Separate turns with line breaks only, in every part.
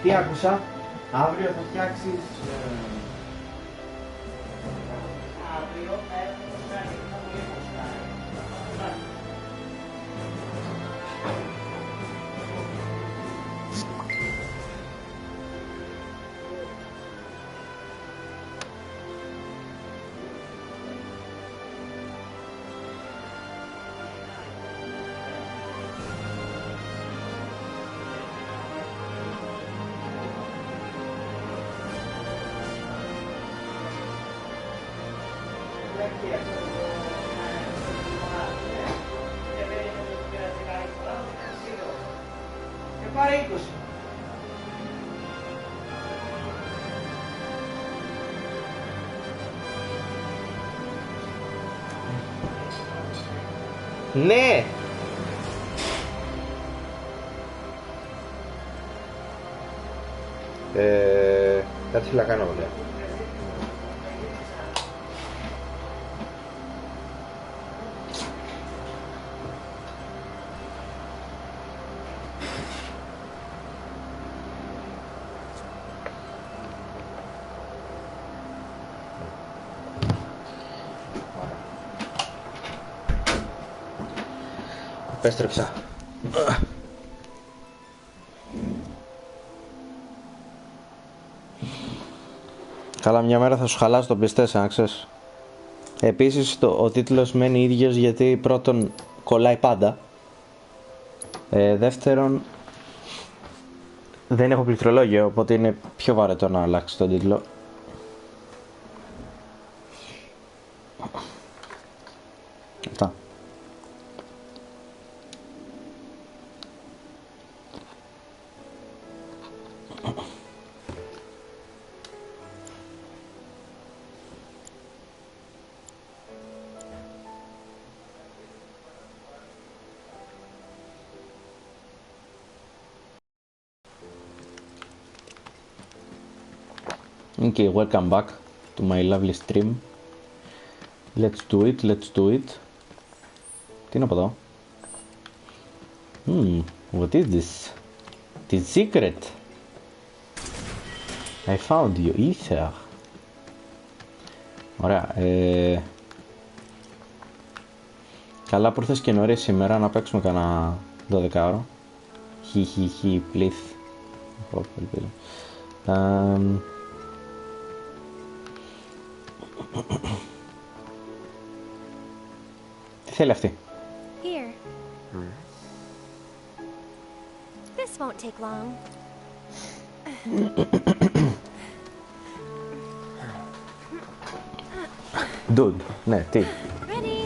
Τι άκουσα, αύριο θα φτιάξεις... Αύριο θα έχω το σάρι, θα μου λίγο σάρι. Πάρε 20. Ναι! Κάτι θέλω να κάνω μετά. Επέστρεψα. Καλά, μια μέρα θα σου χαλάσει το PS4, να ξέρεις. Επίσης ο τίτλος μένει ίδιος γιατί πρώτον κολλάει πάντα. Δεύτερον δεν έχω πληκτρολόγιο, οπότε είναι πιο βαρετό να αλλάξει τον τίτλο. Αυτά. Okay, welcome back to my lovely stream. Let's do it, let's do it. Τι είναι από εδώ? What is this? The secret. I found you, Ether. Ωραία. Καλά που ήρθες και νωρίς σήμερα να παίξουμε κανένα 12ωρο. Χι, please. Τι θέλει αυτή?
Here. This won't take long.
Dude, ναι, τι?
Ready.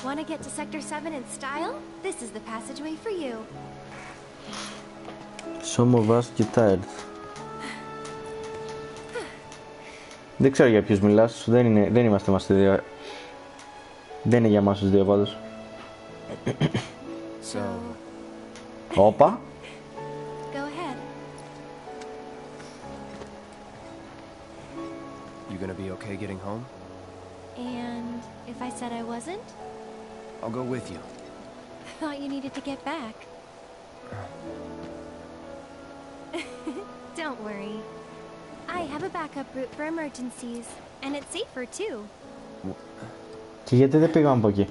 Want to get to Sector 7 in style? This is the passageway for you.
Some of us get tired. Δεν ξέρω για ποιους μιλάς, δεν είμαστε μας δύο. Δεν είναι για μας τους δύο πάντως. Όπα.
Go ahead.
You gonna be okay getting home?
And if I said I wasn't?
I'll go with you.
I thought you needed to get back. Don't worry. I have a backup route for emergencies, and it's safer too.
Και γιατί δεν πήγαμε από εκεί?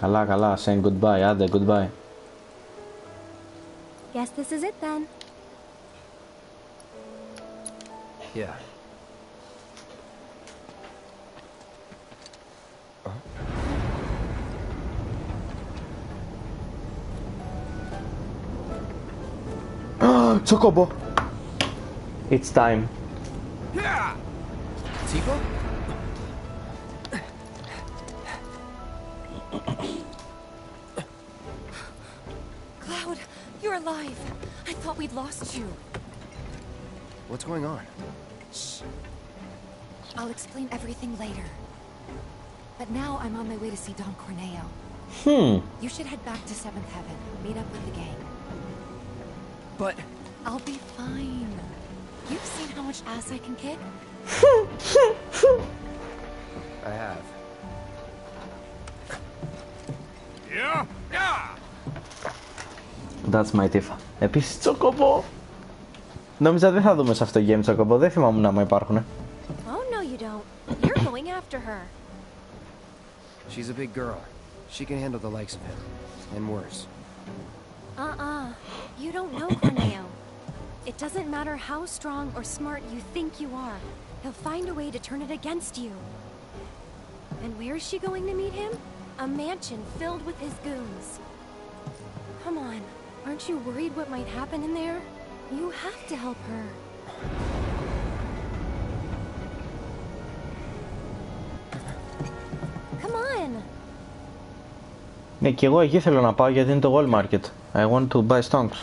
Καλά, saying goodbye, άντε, goodbye.
Guess this is it then.
Yeah.
Chocobo! It's time.
Tipo?
Cloud, you're alive. I thought we'd lost you.
What's going on?
Shh. I'll explain everything later. But now I'm on my way to see Don Corneo. You should head back to 7th Heaven. Meet up with the gang.
But...
I'll be fine. You've seen how much ass I can kick?
I have.
Yeah? Yeah!
That's my Tifa. Επίσης τσοκομπό. Νόμιζα δεν θα δούμε σε αυτό το game τσοκομπό. Δεν θυμάμαι να υπάρχουνε.
Oh, no, you don't. You're going after her.
She's a big girl. She can handle the likes of him. And worse.
You don't know Corneo. It doesn't matter how strong or smart you think you are. He'll find a way to turn it against you. And where is she going to meet him? A mansion filled with his goons. Come on, aren't you worried what might happen in there? You have to help her. Come on!
Ναι, και εγώ εκεί θέλω να πάω γιατί είναι το Wall Market. I want to buy stonks.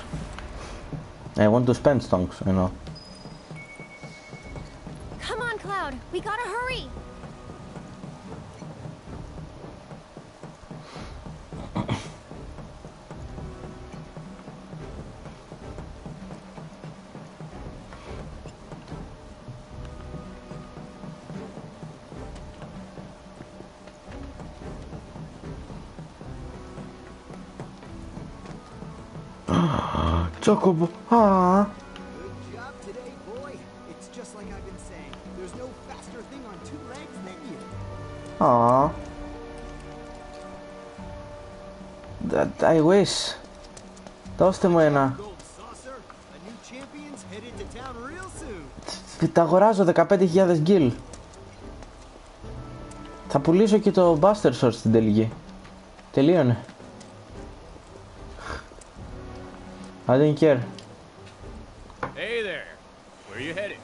I want to spend stonks, you know.
Come on, Cloud! We gotta hurry!
Chocobo. Ah.
Good job today, boy. It's just like I've been saying. There's no faster thing on two legs than you.
Ah. That I wish. Δώστε μου ένα.
Gold saucer. A new champion's headed to town real soon.
Τα αγοράζω 15.000 γκίλ. Θα πουλήσω και το Buster Sword στην τελική. Τελείωνε. I didn't care.
Hey there. Where you headed?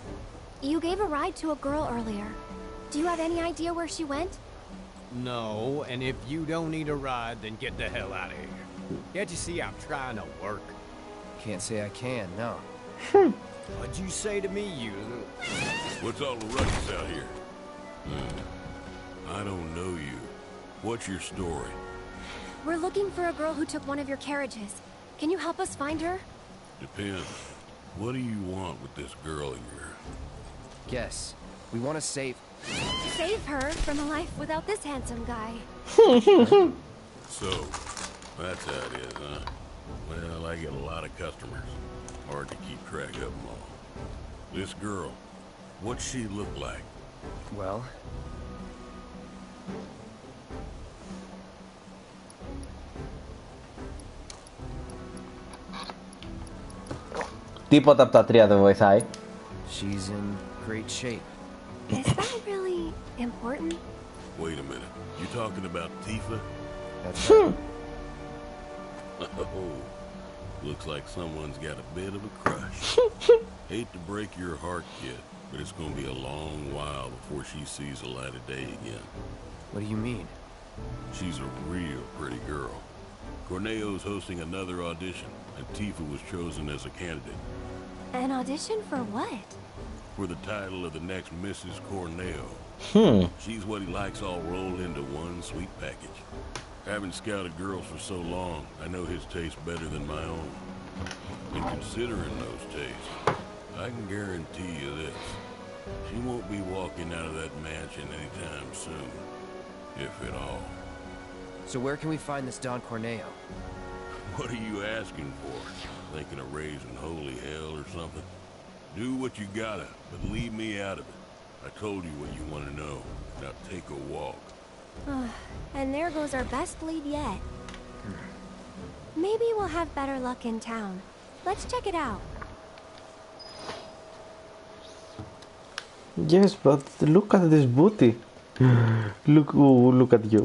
You gave a ride to a girl earlier. Do you have any idea where she went?
No, and if you don't need a ride, then get the hell out of here. Can't you see I'm trying to work?
Can't say I can, no.
What'd you say to me, you...
What's all the ruckus out here? I don't know you. What's your story?
We're looking for a girl who took one of your carriages. Can you help us find her?
Depends. What do you want with this girl of yours?
Guess. We want to save...
Save her from a life without this handsome guy.
So, that's how it is, huh? Well, I get a lot of customers. Hard to keep track of them all. This girl, what's she look like?
Well...
Τίποτα από τα τρία δεν βοηθάει.
She's in great shape.
Is that really important?
Wait a minute. You talking about Tifa?
That's right.
Oh, looks like someone's got a bit of a crush. Hate to break your heart, kid, but it's gonna be a long while before she sees the light of day again.
What do you mean?
She's a real pretty girl. Corneo's hosting another audition, and Tifa was chosen as a candidate.
An audition for what?
For the title of the next Mrs. Corneo. She's what he likes all rolled into one sweet package. Having scouted girls for so long, I know his taste better than my own. And considering those tastes, I can guarantee you this. She won't be walking out of that mansion anytime soon. If at all.
So where can we find this Don Corneo?
What are you asking for? Thinking of raising holy hell or something? Do what you gotta, but leave me out of it. I told you what you want to know. Now take a walk.
And there goes our best lead yet. Maybe we'll have better luck in town. Let's check it out.
Yes, but look at this booty. Look, ooh, look at you.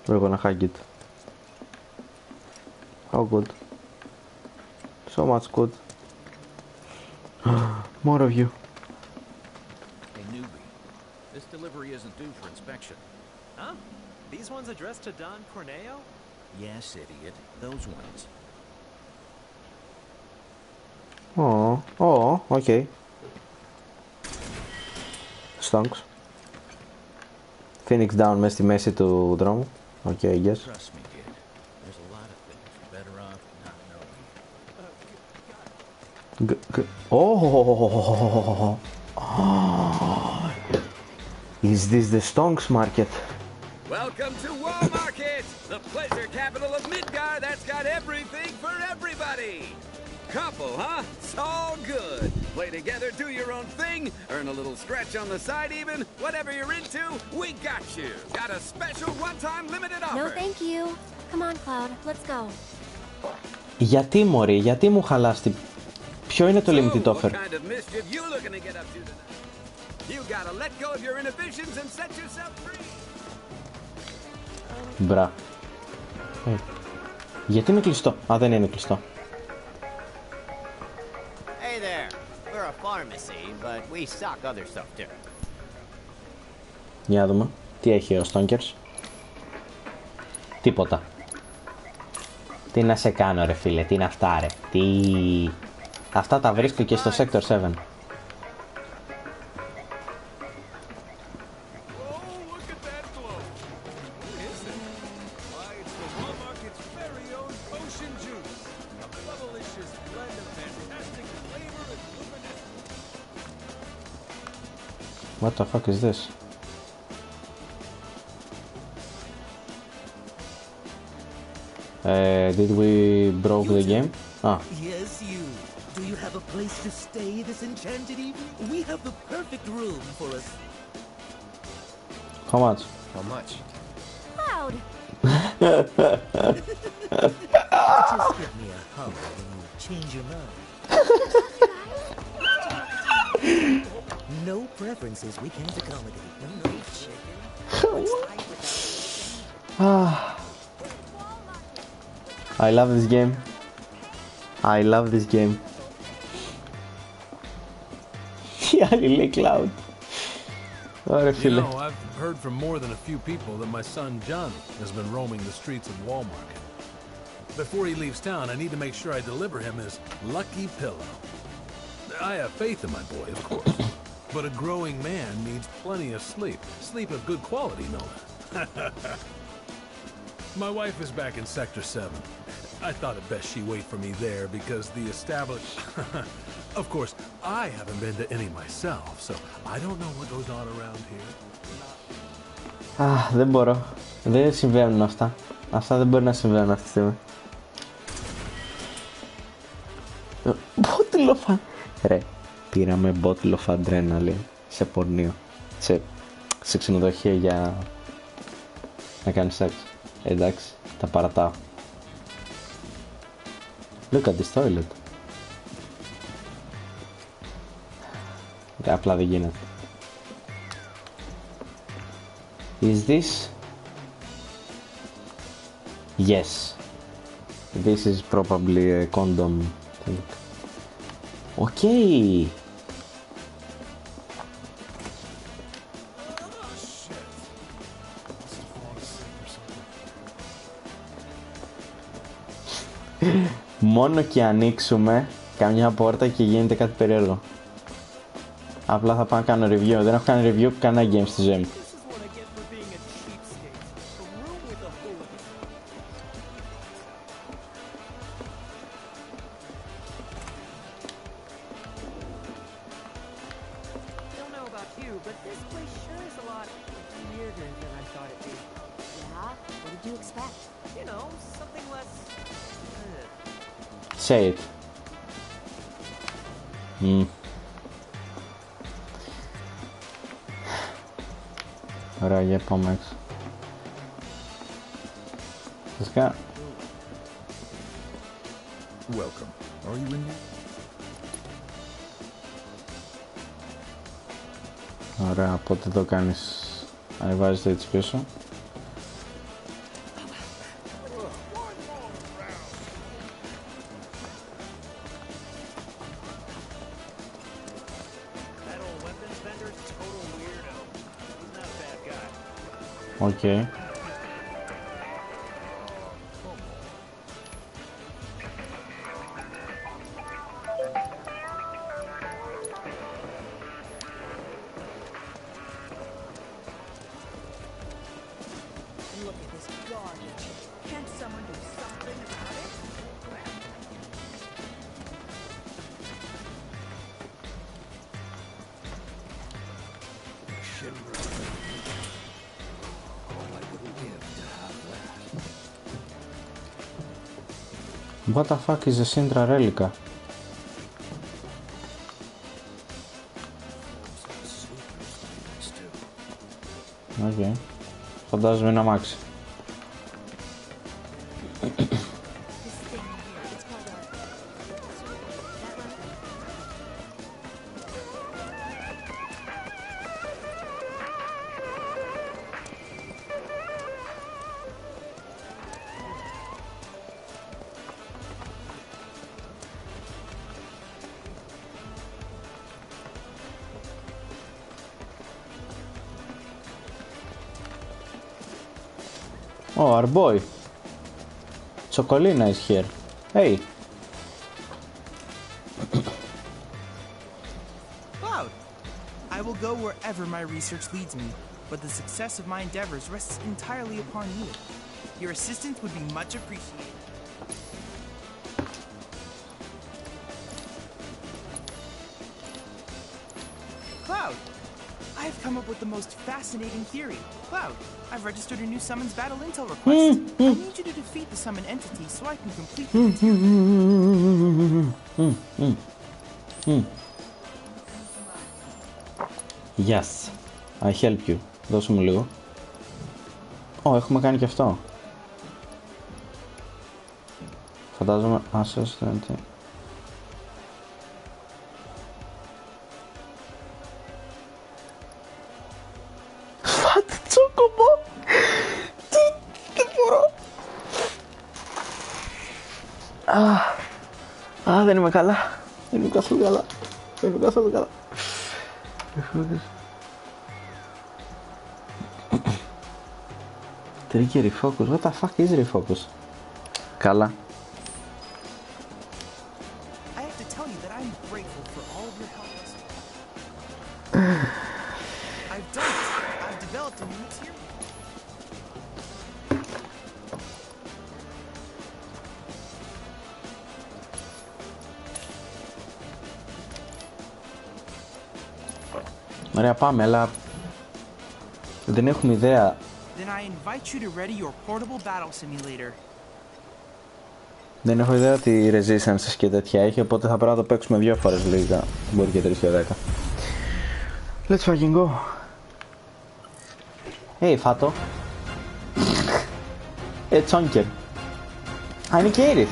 We're gonna hug it. How good. So much good. More of you.
Hey, newbie. This delivery isn't due for inspection.
Huh? These ones addressed to Don Corneo?
Yes, idiot. Those ones.
Oh, okay. Stonks. Phoenix down μες στη μέση του δρόμου. Okay, I guess.
Trust me, kid. There's a lot of things you're better off not knowing.
Oh, is this the Stonks Market?
Welcome to Wall Market, the pleasure capital of Midgar that's got everything for everybody. Couple, huh? It's all good. Play together, do your own thing, earn a little stretch on the side even. Whatever you're into, we got you. Got a special one-time limited offer.
No, thank you. Come on, Cloud. Let's go.
Γιατί μωρή, γιατί μου χαλάστη. Ποιο είναι το limited offer?
What kind of mischief you looking to get up to tonight? You gotta let go of your inhibitions and set yourself free.
Μπρα. Γιατί είναι κλειστό? Α, δεν είναι κλειστό.
Hey there. We're a pharmacy, but we stock other stuff too.
Για να δούμε. Τι έχει ο Stonkers? Τίποτα. Τι να σε κάνω ρε φίλε, τι είναι αυτά ρε. Τι... Αυτά τα βρίσκω και στο Sector 7. What the fuck is this? Did we broke the game? Ah.
Yes, you. Do you have a place to stay this enchanted evening? We have the perfect room for us.
How much?
How much?
Cloud!
Just give me a holler when you change your mind. No preferences we can't accommodate. No chicken.
I love this game. I love this game. Yeah, really Cloud.
You know, I've heard from more than a few people that my son John has been roaming the streets of Wall Market. Before he leaves town, I need to make sure I deliver him his lucky pillow. I have faith in my boy, of course. But a growing man needs plenty of sleep. Sleep of good quality, no less. My wife is back in Sector 7. I thought it best she wait for me there because the established... Of course, I haven't been to any myself, so I don't know what goes on around here.
Δεν μπορώ. Δεν συμβαίνουν αυτά. Αυτά δεν μπορεί να συμβαίνουν αυτή τη στιγμή. Bottle of... Ρε, πήραμε bottle of adrenaline σε πορνείο. Σε ξενοδοχεία για να κάνει σεξ. Εντάξει, τα παρατάω. Look at this toilet. Απλά δεν γίνεται. Is this? Yes. This is probably a condom thing. Okay. Μόνο και ανοίξουμε καμιά πόρτα και γίνεται κάτι περίεργο. Απλά θα πάω να κάνω review. Δεν έχω κάνει review κανένα game στη ζωή μου. Say it. Ωραία, για πάμε έξω. Φυσικά.
Welcome. Are you in here?
Ωραία, πότε το κάνεις? Ανεβάζεις το έτσι πίσω. Okay.
Look at this garbage. Can't someone do something about it?
Mission, brother. All I wouldn't give to have that.
What the fuck is a Sintra Relica? Okay. Φαντάζομαι είναι αμάξι. Oh, our boy. Chocolina is here. Hey.
Cloud! I will go wherever my research leads me, but the success of my endeavors rests entirely upon you. Your assistance would be much appreciated. Cloud! I have come up with the most fascinating theory. Cloud, I've registered a new summons battle intel request. I need you to defeat the summon entity so I can complete the material.
Yes, I help you. Δώσε μου λίγο. Έχουμε κάνει και αυτό. Φαντάζομαι... Assistant... δεν είμαι καλά. Δεν είμαι καθόλου καλά. Δεν είμαι καθόλου καλά. Trigger refocus. What the fuck is refocus? Καλά.
I have to tell you that I'm grateful for all of your help. I've done it. I've developed a new material.
Ωραία, πάμε, αλλά δεν έχουμε ιδέα.
Then I invite you to ready your portable battle simulator.
Δεν έχω ιδέα τι resistance και τέτοια έχει, οπότε θα πρέπει να το παίξουμε 2 φορές λίγα. Μπορεί και 3 και 10. Let's fucking go. Hey, φάτο. Τσόνκερ. Α, είναι και Iris.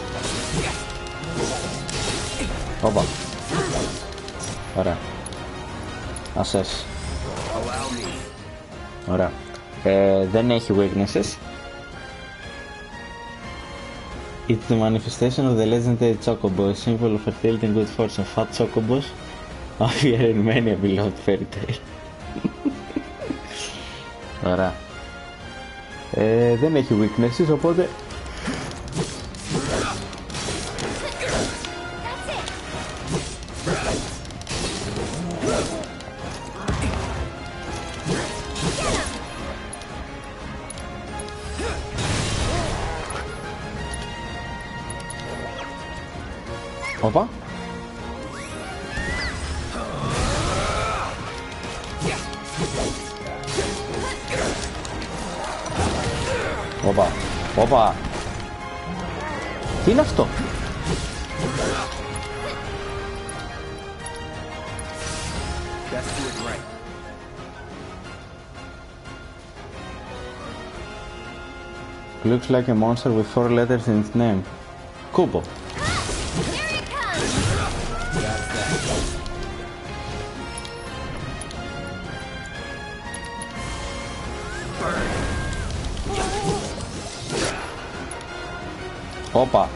Όπα. Ωραία. Assess. Ωραία. Δεν έχει weaknesses. It's the manifestation of the legendary chocobo, a symbol of fertility and good fortune. Fat chocobos appear in many a beloved fairy tale. Ωραία. Δεν έχει weaknesses, οπότε... Όπα. Όπα. Όπα. Τι είναι αυτό? Looks like a monster with 4 letters in its name. Kubo. Όπα.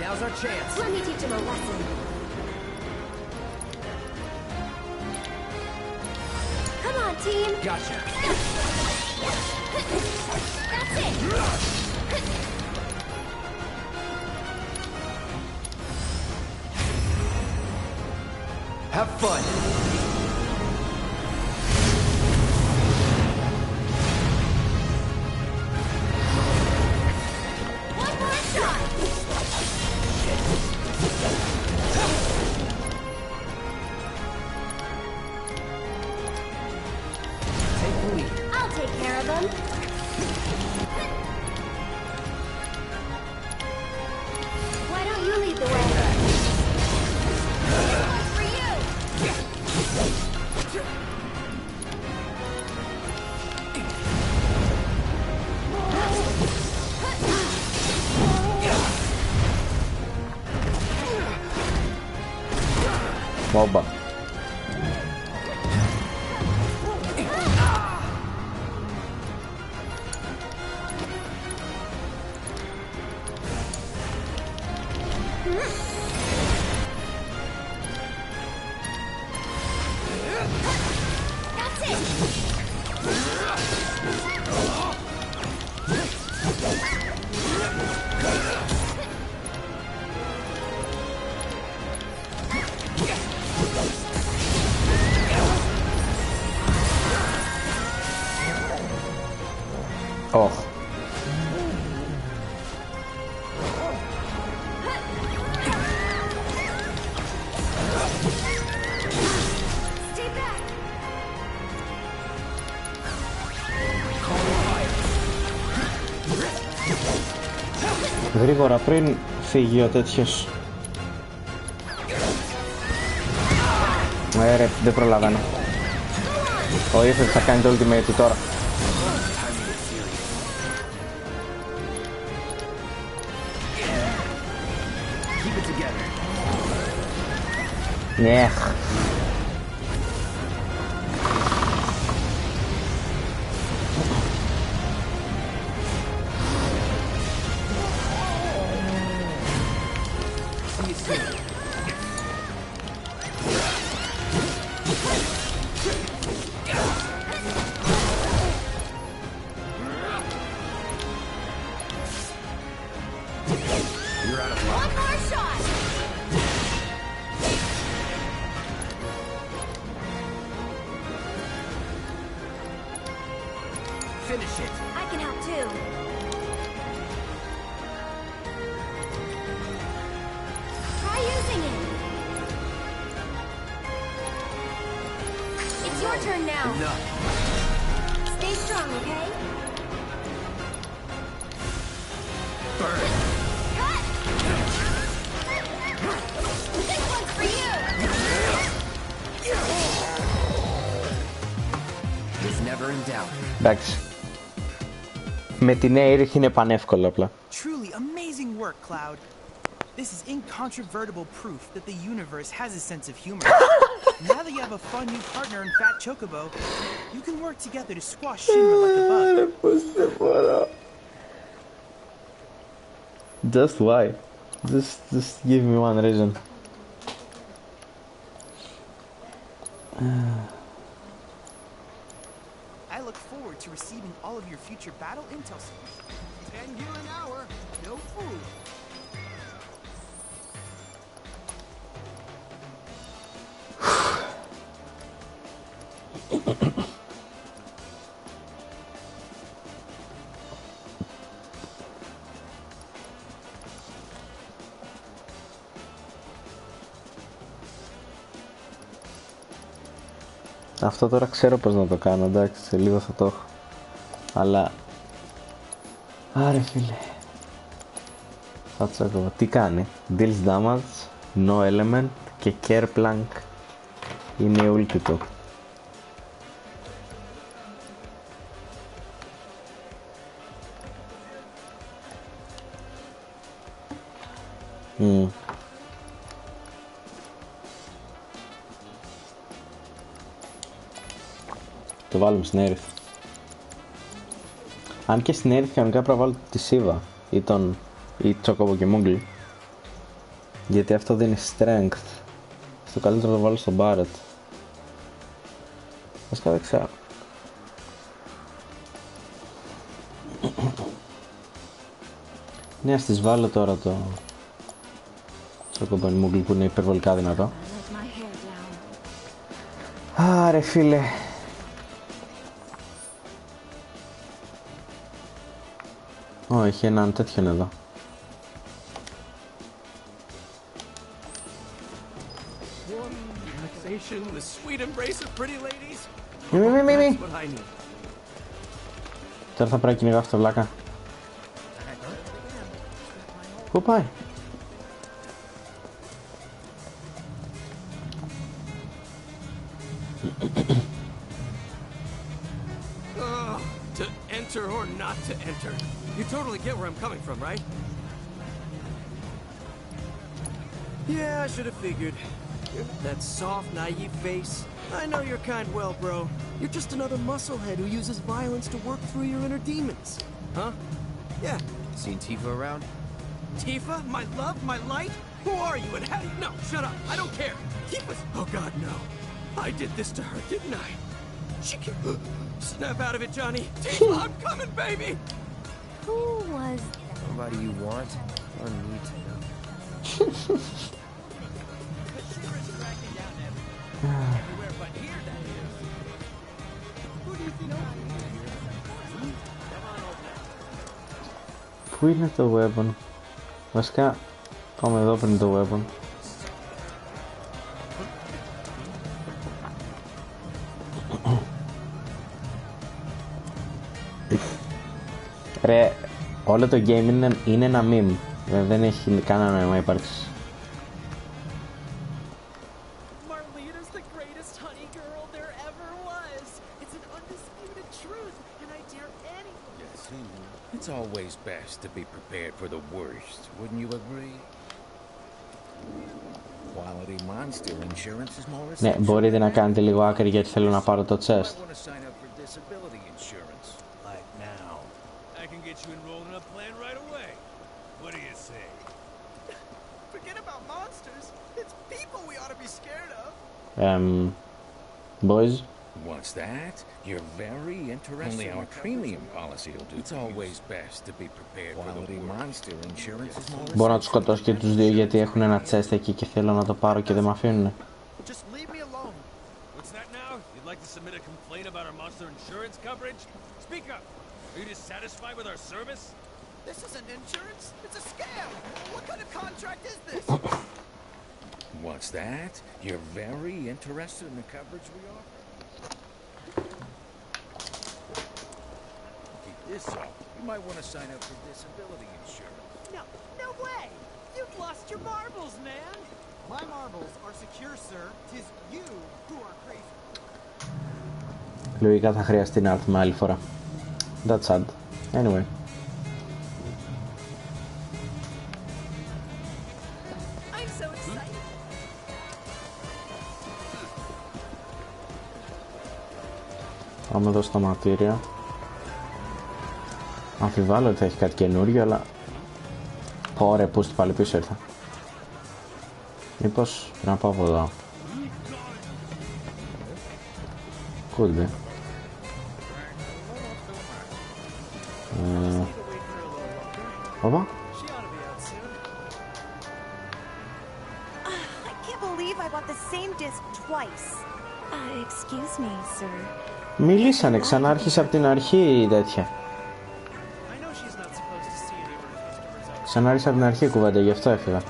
Now's our chance.
Let me teach him a lesson. Come on, team.
Gotcha.
That's it.
Have fun.
One more shot.
Take the lead.
I'll take care of them. Why don't you lead the way? For you.
Oba.
That's it.
Oh.
Stay back.
Γρήγορα πριν φύγει ο τέτοιος. Ρε, δεν προλαβαίνω. Ο Ήθελ θα κάνει το ultimate του τώρα. Yeah.
One more shot.
Finish it.
I can help too. Try using it. It's your turn now.
Enough.
Stay strong, okay?
Burn.
Cut! This one's for you!
He's never in doubt.
Εντάξει. Με την Air είναι πανεύκολο απλά.
Truly amazing work, Cloud. This is incontrovertible proof that the universe has a sense of humor. Now that you have a fun new partner in Fat Chocobo, you can work together to squash Shinra like a bug.
Just why? Just give me one reason.
I look forward to receiving all of your future battle intel soon.
10 gear an hour, no food.
Αυτό τώρα ξέρω πως να το κάνω, εντάξει, σε λίγο θα το έχω. Αλλά... Άρε φίλε. Θα τσακώ. Τι κάνει? Deals damage, no element και care plank. Είναι η ulti του. Το βάλουμε στην Aerith. Αν και στην Aerith κανονικά πρέπει να βάλω τη Siva ή Chocobo και Moogle. Γιατί αυτό δίνει strength. Στο καλύτερο να το βάλω στον Barret. Βασικά δεν ξέρω. Ναι, ας τις βάλω τώρα το κομπανιμούγκλι που είναι υπερβολικά δυνατό. Άρε φίλε. Ω, έχει έναν τέτοιον εδώ. Μη. Τώρα θα πρέπει να κυνηγάω αυτό το βλάκα. Πού πάει?
To enter or not to enter. You totally get where I'm coming from, right? Yeah, I should have figured. That soft, naive face. I know your kind well, bro. You're just another musclehead who uses violence to work through your inner demons. Huh? Yeah. Seen Tifa around? Tifa? My love? My light? Who are you and how do you... No, shut up. I don't care. Tifa's... Oh, God, no. I did this to her, didn't I? She can... Snap out of it, Johnny. Tifa, I'm coming, baby!
Who was...
Somebody you want or need to know.
Πού είναι το weapon? Βασικά πάμε εδώ πριν το weapon. Ρε, όλο το game είναι ένα meme. Δεν έχει κανένα νόημα ύπαρξης.
It's always best to be prepared for the worst, wouldn't you agree? Quality monster insurance is more essential.
Ναι, μπορείτε να κάνετε λίγο άκρη γιατί θέλω να πάρω το chest.
I want to sign up for disability insurance, like now.
I can get you enrolled in a plan right away. What do you say?
Forget about monsters. It's people we ought to be scared of.
Boys?
What's that? You're very interested. Only our premium policy will do. It's always best to be prepared for the monster insurance is more.
Μπορώ να τους σκοτώσω και τους δύο γιατί έχουν ένα chest εκεί και θέλω να το πάρω και δεν με αφήνουν.
Just leave me alone.
What's that now? You'd like to submit a complaint about our monster insurance coverage? Speak up. Are you dissatisfied with our service?
This isn't insurance. It's a scam. What kind of contract is this?
What's that? You're very interested in the coverage we offer? Keep this up. You might want to sign up for disability insurance.
No way! You've lost your marbles, man! My marbles are secure, sir. 'Tis you who are crazy.
Λογικά θα χρειαστεί να έρθουμε άλλη φορά. That's sad. Anyway.
I'm so excited.
Πάμε εδώ στα ματήρια. Αμφιβάλλω ότι θα έχει κάτι καινούριο, αλλά... Ωραία, πού πάλι πίσω ήρθα. Μήπως πρέπει να πάω από εδώ. Could be. Όπα.
I can't believe I bought the same disc twice. Excuse me, sir.
Μιλήσανε, ξανάρχισε από την αρχή η τέτοια. Ξανάρχισε από την αρχή η κουβέντα, γι' αυτό έφυγα.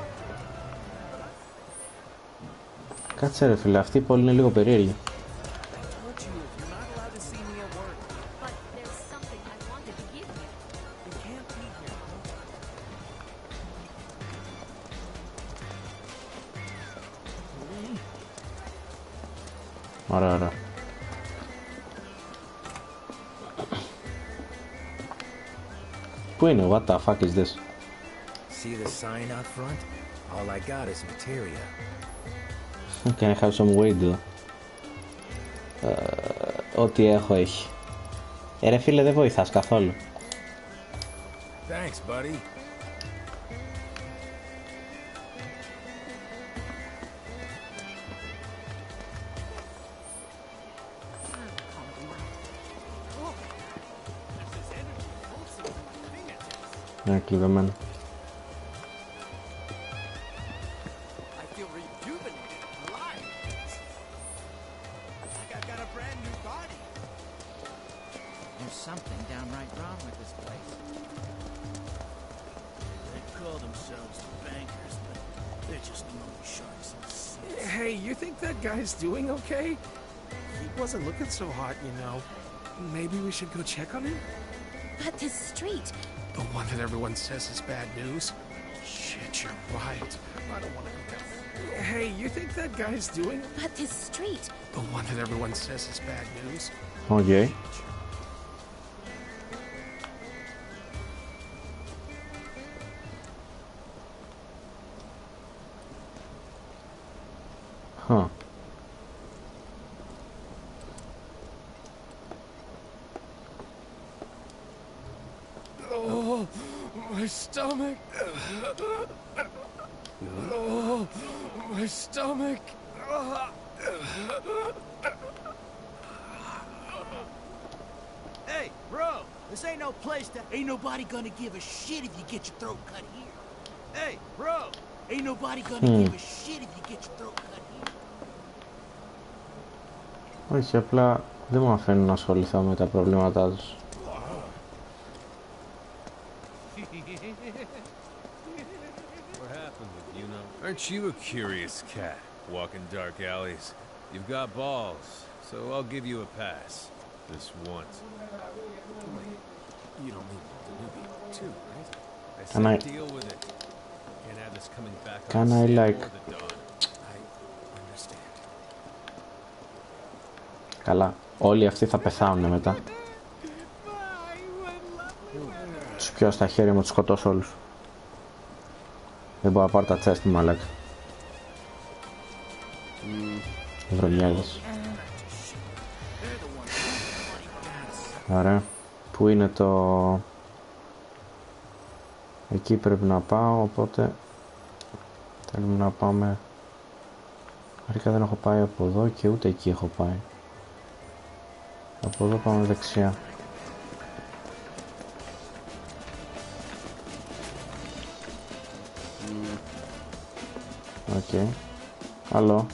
Κάτσε ρε φίλε, αυτή η πόλη είναι λίγο περίεργη. Ωραία, ωραία. Πού είναι, what the fuck is this?
See the sign out front? All I got is materia.
Can I have some weight though? Ό,τι έχω έχει. Ρε φίλε, δεν βοηθάς καθόλου.
Thanks, buddy.
Ναι, κλειδωμένο.
There's something downright wrong with this place. They call themselves bankers, but they're just loan sharks and seats.
Hey, you think that guy's doing okay?
He wasn't looking so hot, you know. Maybe we should go check on him?
But this street...
The one that everyone says is bad news? Shit, you're right. I don't want to go down there.
Hey, you think that guy's doing...
But this street...
The one that everyone says is bad news?
Okay. Huh.
Oh, my stomach. Oh, my stomach.
Hey, bro, this ain't no place to... Ain't nobody gonna give a shit if you get your throat cut here. Hey, bro, ain't nobody gonna give a shit if you get your throat cut here.
Όχι, απλά δεν μου αφήνουν να ασχοληθώ με τα προβλήματά τους.
What happened with you know? Aren't you a curious cat, walking dark alleys? You've got balls, so I'll give you a pass. This once.
You don't mean the newbie too, right?
I
Can I-
said deal with it. Can't have this coming back on
Can I,
the
like-
or the dawn.
I understand.
Καλά, όλοι αυτοί θα πεθάνουν μετά. Τους πιω στα χέρια μου, τους σκοτώσω όλους. Δεν μπορώ να πάρω τα τσέστη μου, μαλάκα. Βρωμιάδες. Ωραία. Πού είναι το... Εκεί πρέπει να πάω, οπότε... Θέλουμε να πάμε... Αρχικά δεν έχω πάει από εδώ και ούτε εκεί έχω πάει. Από εδώ πάμε δεξιά. Οκ. Άλλο.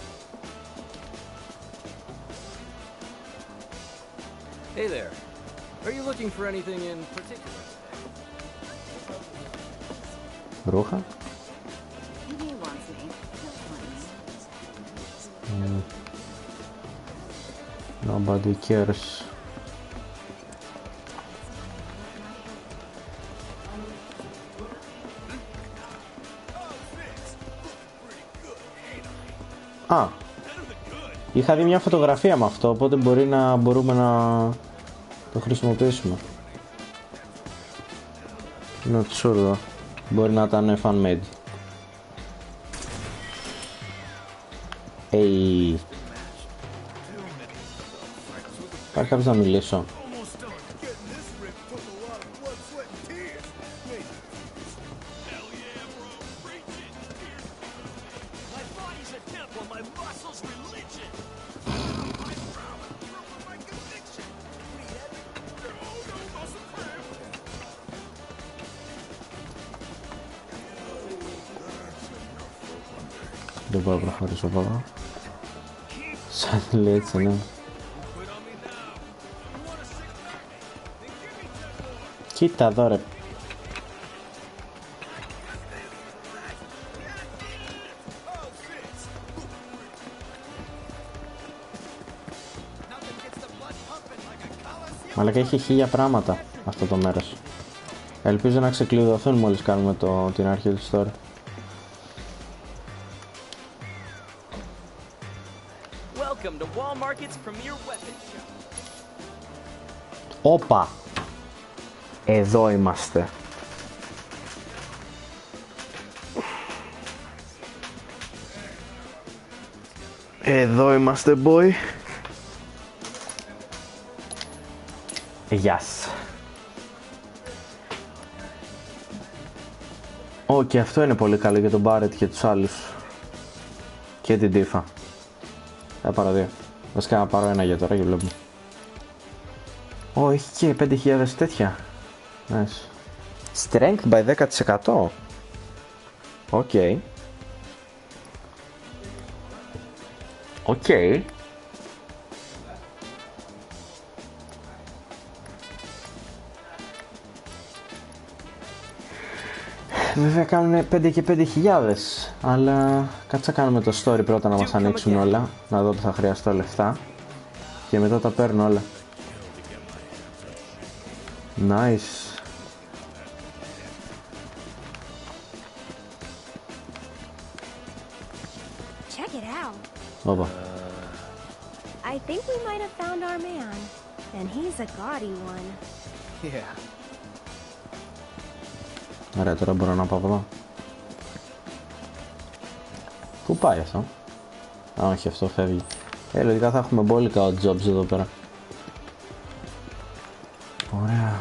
Hey there. Are you looking for anything in particular?
Ρούχα.
He wants me.
Nobody cares. Α, είχα δει μια φωτογραφία με αυτό, οπότε μπορούμε να το χρησιμοποιήσουμε. Not sure, μπορεί να ήταν fan-made. Hey. Υπάρχει κάποιος να μιλήσω. Δεν μπορώ να προχωρήσω εδώ. Σαν λέει έτσι, ναι. Κοίτα εδώ ρε. Μαλάκα έχει 1000 πράγματα αυτό το μέρος. Ελπίζω να ξεκλειδωθούν μόλις κάνουμε την αρχή του story.
Welcome to Wall Market's premier weapon shop.
Όπα! Εδώ είμαστε. Εδώ είμαστε, boy. Γεια σας. Ω, και αυτό είναι πολύ καλό για τον Barrett και τους άλλους. Και την Tifa. Θα πάρω δύο. Βασικά να πάρω ένα για τώρα και βλέπουμε. Ω, έχει και 5000 τέτοια. Nice. Strength by 10%. Οκ. Οκ. Βέβαια κάνουν 5 και 5.000, αλλά κάτσα κάνουμε το story πρώτα να μας ανοίξουν όλα, να δω που θα χρειαστώ λεφτά και μετά τα παίρνω όλα. Nice.
Check it out.
Όπα.
I think we might have found our man, and he's a gaudy one.
Yeah.
Ωραία, τώρα μπορώ να πάω από εδώ. Πού πάει αυτό? Α, όχι, αυτό φεύγει. Λογικά θα έχουμε μπόλικα jobs εδώ πέρα. Ωραία.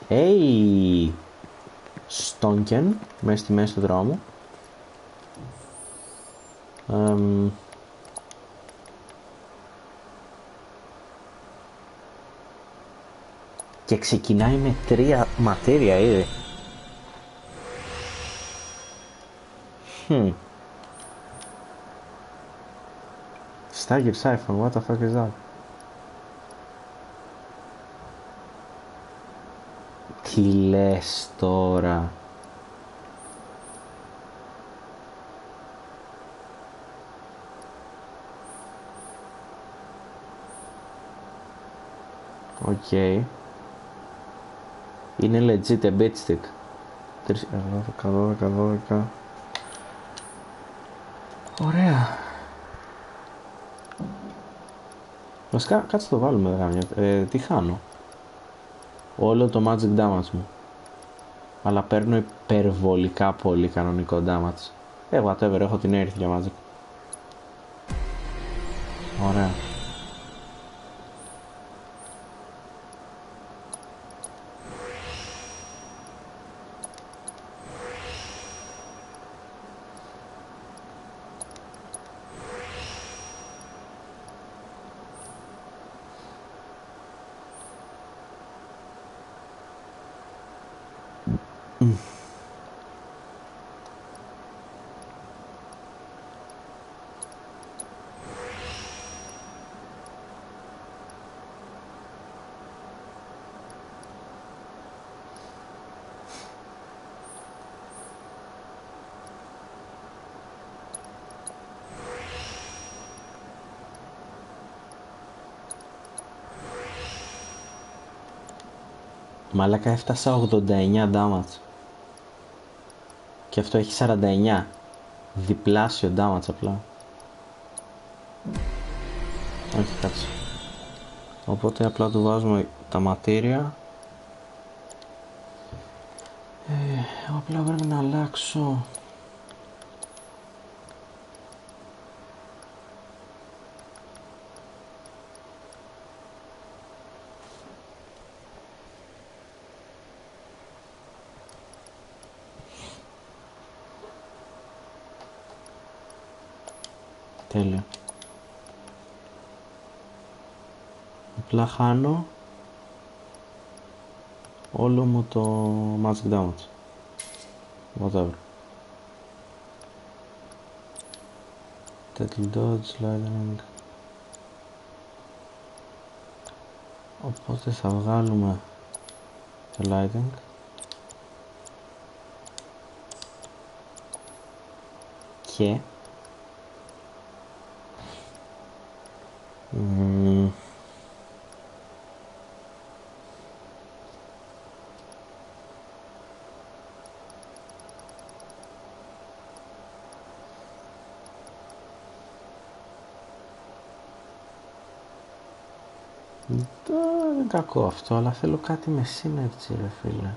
Hey! Στόνκεν, μέσα στη μέση του δρόμου. Και ξεκινάει με 3 ματέρια ήδη. Stagger Siphon, what the fuck is that? Τι λες τώρα? Οκ. Είναι legit a bit stick. 12. Ωραία. Βασικά κάτσε το βάλουμε γάμια. Τι χάνω? Όλο το magic damage μου. Αλλά παίρνω υπερβολικά πολύ κανονικό damage. Whatever, έχω την έρθει για magic. Ωραία. Μαλάκα, έφτασα 89 damage. Και αυτό έχει 49. Διπλάσιο damage απλά. Όχι, κάτσε. Οπότε απλά του βάζουμε τα ματήρια. Απλά πρέπει να αλλάξω. Τέλεια. Απλά χάνω όλο μου το magic damage. Whatever. Tettle dodge, lightning. Οπότε θα βγάλουμε το lightning. Και δεν είναι κακό αυτό, αλλά θέλω κάτι με synergy, ρε φίλε.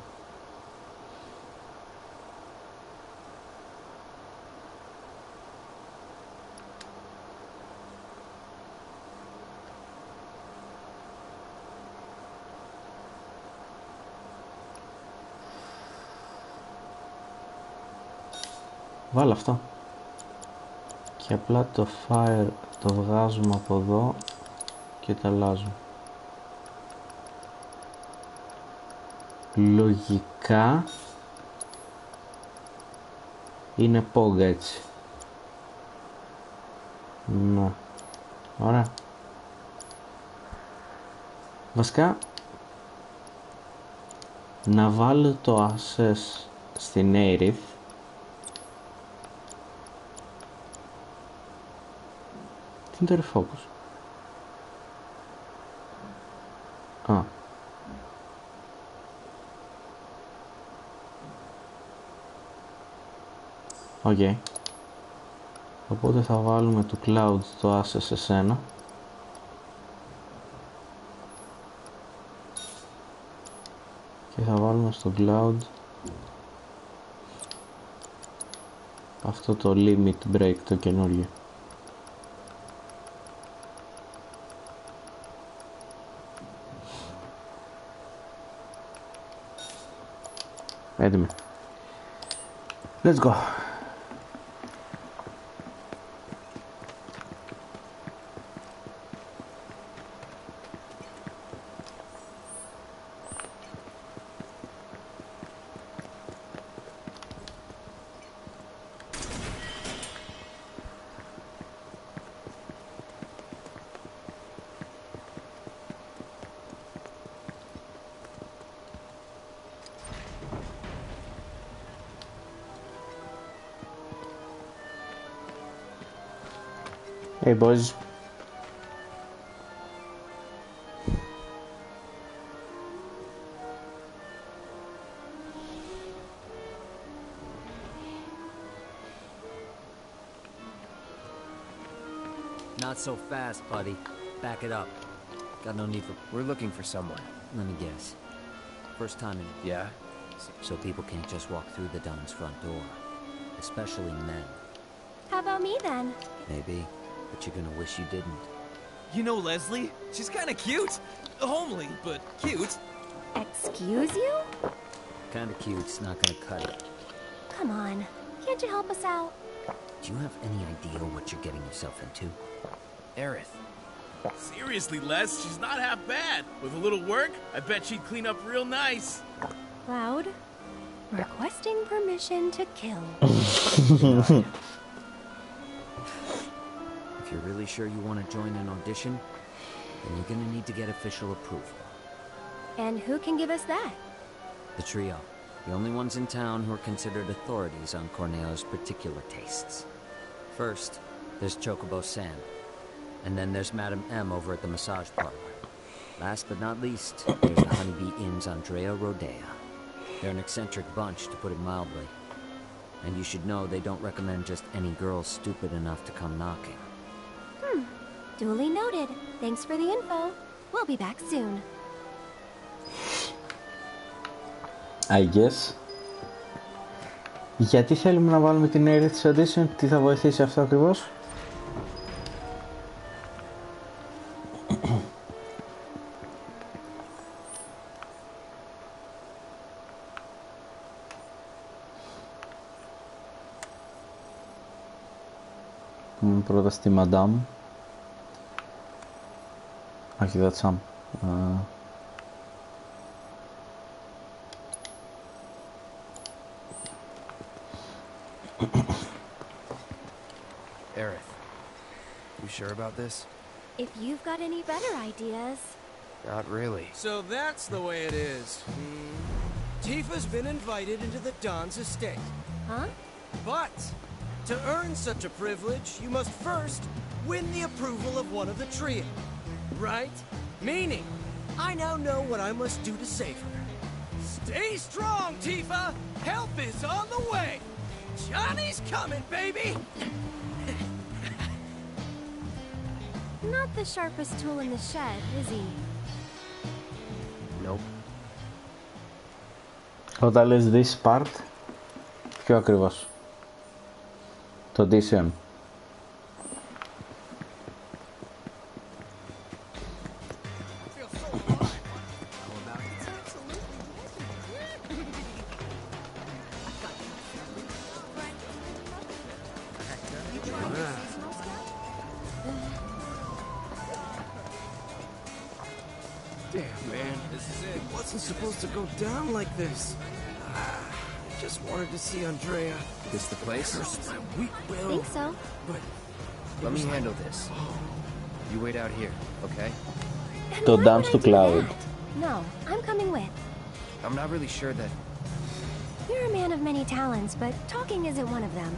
Βάλε αυτό. Και απλά το fire το βγάζουμε από εδώ και το αλλάζουμε. Λογικά είναι πόγκα έτσι. Να, ωραία. Βασικά να βάλω το access στην Aerith. Τι είναι το refocus? Α. Οκ. Οπότε θα βάλουμε το cloud το access σε σένα. Και θα βάλουμε στο cloud αυτό το limit break το καινούργιο. Έτοιμοι. Let's go. Hey boys.
Not so fast, buddy. Back it up. Got no need for...
We're looking for someone.
Let me guess. First time in...
Yeah?
So people can't just walk through the Don's front door. Especially men.
How about me then?
Maybe. But you're gonna wish you didn't.
You know Leslie? She's kinda cute. Homely, but cute.
Excuse you?
Kinda cute's not gonna cut it.
Come on. Can't you help us out?
Do you have any idea what you're getting yourself into?
Aerith.
Seriously, Les, she's not half bad. With a little work, I bet she'd clean up real nice.
Cloud, requesting permission to kill.
If you're really sure you want to join an audition, then you're gonna need to get official approval.
And who can give us that?
The trio. The only ones in town who are considered authorities on Corneo's particular tastes. First, there's Chocobo Sam. And then there's Madame M over at the massage parlor. Last but not least, there's the Honeybee Inn's Andrea Rodea. They're an eccentric bunch, to put it mildly. And you should know they don't recommend just any girl stupid enough to come knocking.
Duly noted. Thanks for the info. We'll be back soon.
I guess. Γιατί θέλουμε να βάλουμε την Aerith της Audition, τι θα βοηθήσει αυτό ακριβώς? Πούμε πρώτα στη Madame. Όχι, that's Sam.
Aerith, you sure about this?
If you've got any better ideas.
Not really.
So that's the way it is. Tifa's been invited into the Don's estate.
Huh?
But to earn such a privilege, you must first win the approval of one of the trio. Right? Meaning, I now know what I must do to save her. Stay strong, Tifa! Help is on the way! Johnny's coming, baby!
Not the sharpest tool in the shed, is he?
Nope.
Όταν λες this part, πιο ακριβώς. Το audition.
Damn, man.
This is it.
It wasn't supposed to go down like this. I just wanted to see Andrea.
This the place?
Curse my weak will.
Think so.
But
Let me handle this. You wait out here, okay?
And
Το
why
dance
would
to
I do
Cloud.
that? No, I'm coming with.
I'm not really sure that...
You're a man of many talents, but talking isn't one of them.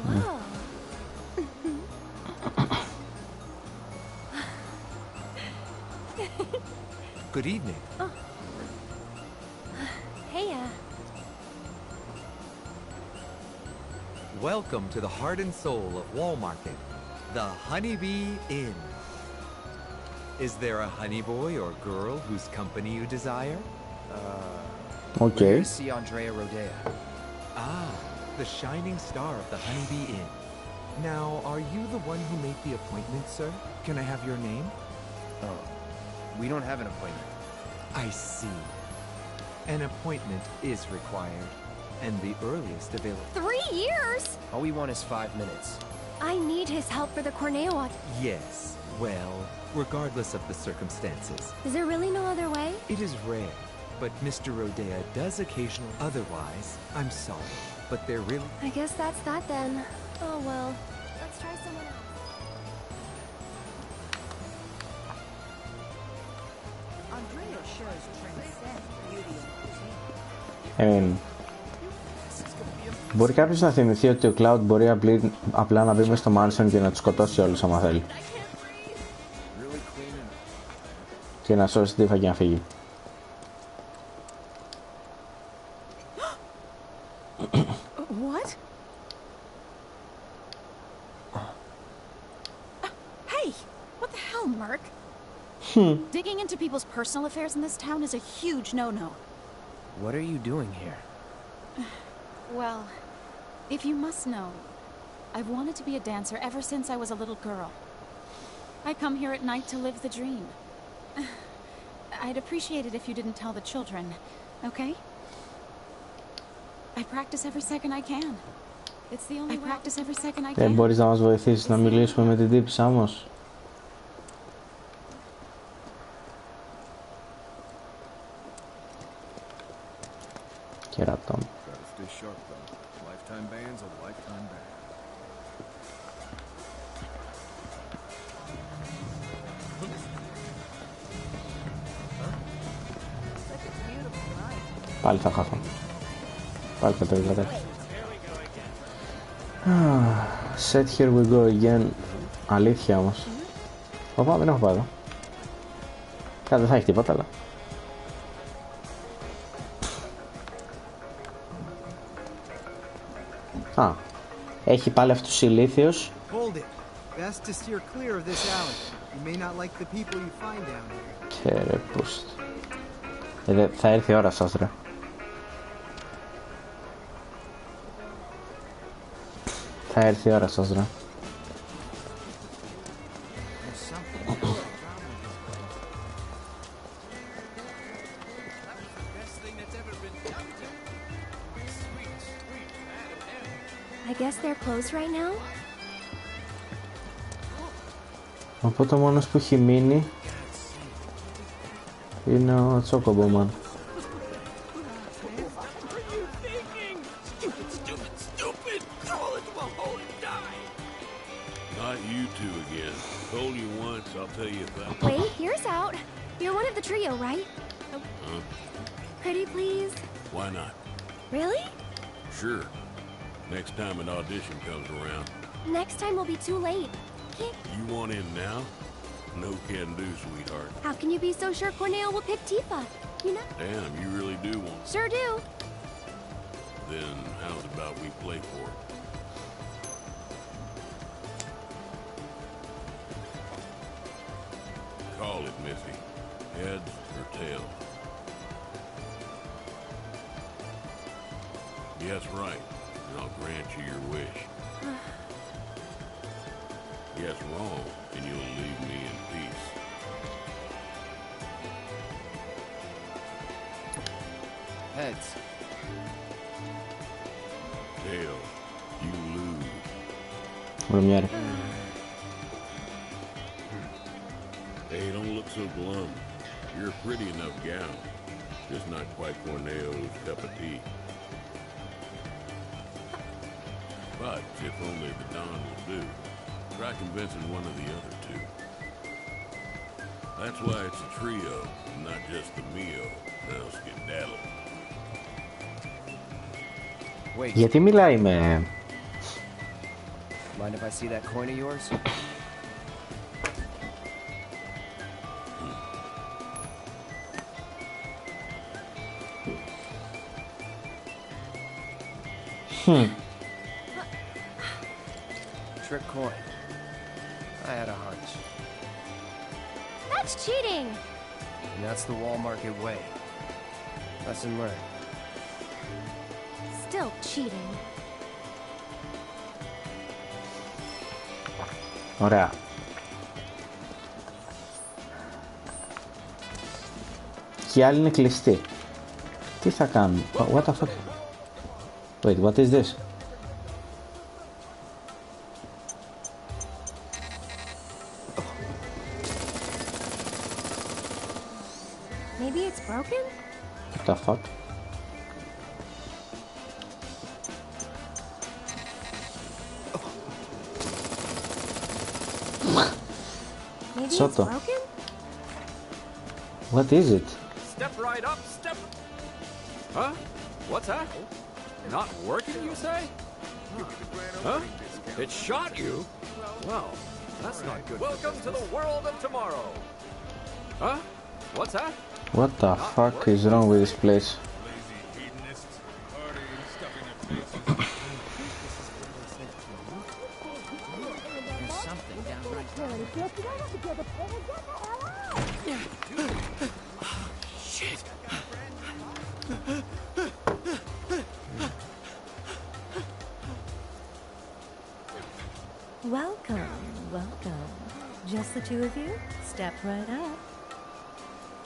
Whoa.
Good evening.
Oh. Hey,
Welcome to the heart and soul of Wall Market, the Honeybee Inn. Is there a honey boy or girl whose company you desire?
We're
Okay.
here to see Andrea Rodea.
Ah, the shining star of the Honeybee Inn. Now, are you the one who made the appointment, sir? Can I have your name?
Oh, we don't have an appointment.
I see. An appointment is required, and the earliest available.
3 years?
All we want is 5 minutes.
I need his help for the Corneo.
Yes, well, regardless of the circumstances.
Is there really no other way?
It is rare, but Mr. Rodea does occasionally. Otherwise, I'm sorry, but there really...
I guess that's that then. Oh well. Let's try someone else.
Andrea shows transcend beauty and cuisine.
Μπορεί κάποιος να θυμηθεί ότι ο Cloud μπορεί απλά να μπει μες στο mansion και να τους σκοτώσει όλους άμα θέλει. Και να σώσει τη Tifa και να φύγει.
What? Hey! What the hell, Merc? Digging into people's personal affairs in this town is a huge no-no.
What are you doing here?
Well, if you must know, I've wanted to be a dancer ever since I was a little girl. I come here at night to live the dream. I'd appreciate it if you didn't tell the children, okay? I practice every second I can. It's the only way. I practice every second I can.
Μπορείς να μας βοηθήσεις να μιλήσουμε με την τύπισσα όμως? Κερατών.
Stay sharp, though. Lifetime band's a lifetime band.
Πάλι θα χάθω. Πάλι θα το είδατε. Set here we go again. Αλήθεια όμως. Ωπα, δεν έχω πάει εδώ. Κάτι δεν θα έχει τίποτα, αλλά. Α, έχει πάλι αυτούς τους ηλίθιους.
Hold it. Best to steer clear of this alley. You may not like the people you find down here.
Και ρε πούστη. Θα έρθει η ώρα σας ρε. Θα έρθει η ώρα σας ρε.
I guess they're closed right now?
Οπότε ο μόνος που έχει μείνει είναι ο Chocobo Man.
Not you two again. Told you once, I'll tell you that.
Wait, here's out. You're one of the trio, right?
Huh?
Pretty please?
Why not?
Really?
Sure. Next time an audition comes around.
Next time will be too late.
You want in now? No can do, sweetheart.
How can you be so sure Corneo will pick Tifa? You know?
Damn, you really do want it.
Sure do.
Then how's about we play for it? Call it, Missy. Heads or tails? Yes, right. And I'll grant you your wish. Guess wrong, and you'll leave me in peace.
Heads.
tail, you lose.
Βρωμιάρη.
Hey, don't look so glum. You're a pretty enough gal. Just not quite Corneo's cup of tea. But if only the Don will do, try convincing one of the other two. That's why it's a trio, not just the Mio. Now skedaddle.
Wait.
Γιατί μιλάει με...
Mind if I see that coin of yours? Trick coin. I had a hunch.
That's cheating!
And that's the wall market way. Lesson learned.
Still cheating.
Ωραία. Και οι άλλοι είναι κλειστοί. Τι θα κάνουν? What the fuck? Wait, what is this?
Maybe it's broken?
What the fuck?
Maybe it's
Soto.
broken?
What is it?
Step right up, step... Huh? What's that? Not working, you say? Huh? It shot you? Well, that's not good. Welcome to the world of tomorrow. Huh? What's that?
What the fuck is wrong with this place?
Shit.
Welcome. Just the two of you? Step right up.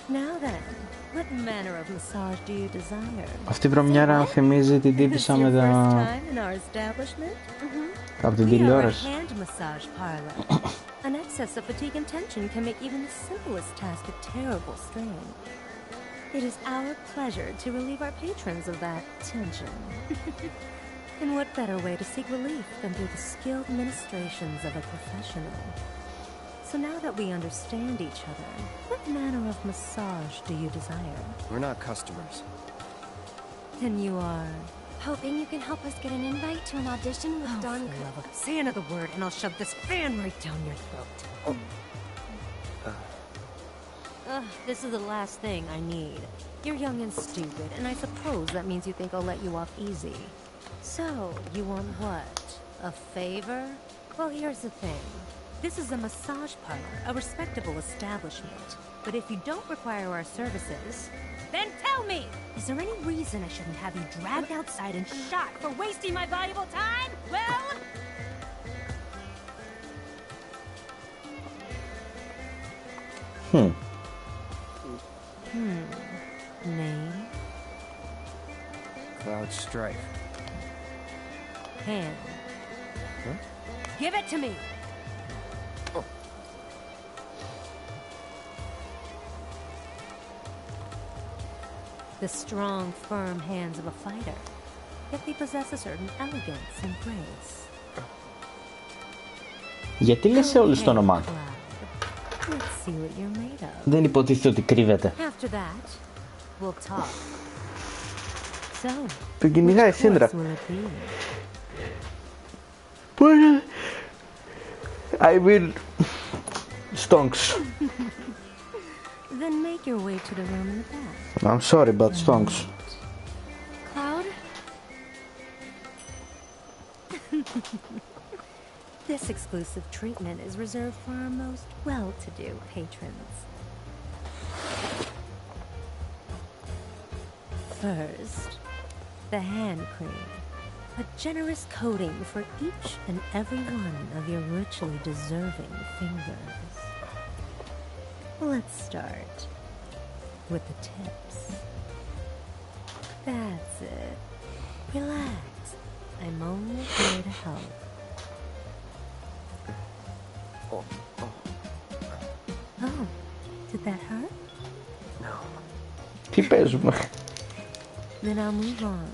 Now then, what manner of massage do you desire?
Αυτή η βρωμιάρα θυμίζει την τύπισσα με τα... από την τηλεόραση.
An excess of fatigue and tension can make even the simplest task a terrible strain. It is our pleasure to relieve our patrons of that tension. And what better way to seek relief than through the skilled ministrations of a professional? So now that we understand each other, what manner of massage do you desire?
We're not customers.
Then you are... hoping you can help us get an invite to an audition with Don...
For love of... Say another word and I'll shove this fan right down your throat.
This is the last thing I need. You're young and stupid, and I suppose that means you think I'll let you off easy. So, you want what? A favor? Well, here's the thing. This is a massage parlor, a respectable establishment. But if you don't require our services, then tell me! Is there any reason I shouldn't have you dragged outside and shot for wasting my valuable time? Well... Name?
Cloud Strife.
Hand.
Huh?
Give it to me! The strong, firm hands of a fighter, yet they possess a certain elegance and grace.
Γιατί λες σε όλους το όνομά του?
Let's see what you're made of.
Δεν υποτίθεται ότι κρύβεται.
After that, we'll talk. So,
τον κυνηγάει σύντρα. I will... Stonks.
Then make your way to the room in the back.
I'm sorry, but stonks.
Cloud? This exclusive treatment is reserved for our most well-to-do patrons. First, the hand cream. A generous coating for each and every one of your richly deserving fingers. Let's start with the tips. That's it. Relax.
I'm only here to help. Oh, did that hurt?
No.
Τι παίζουμε?
Then I'll move on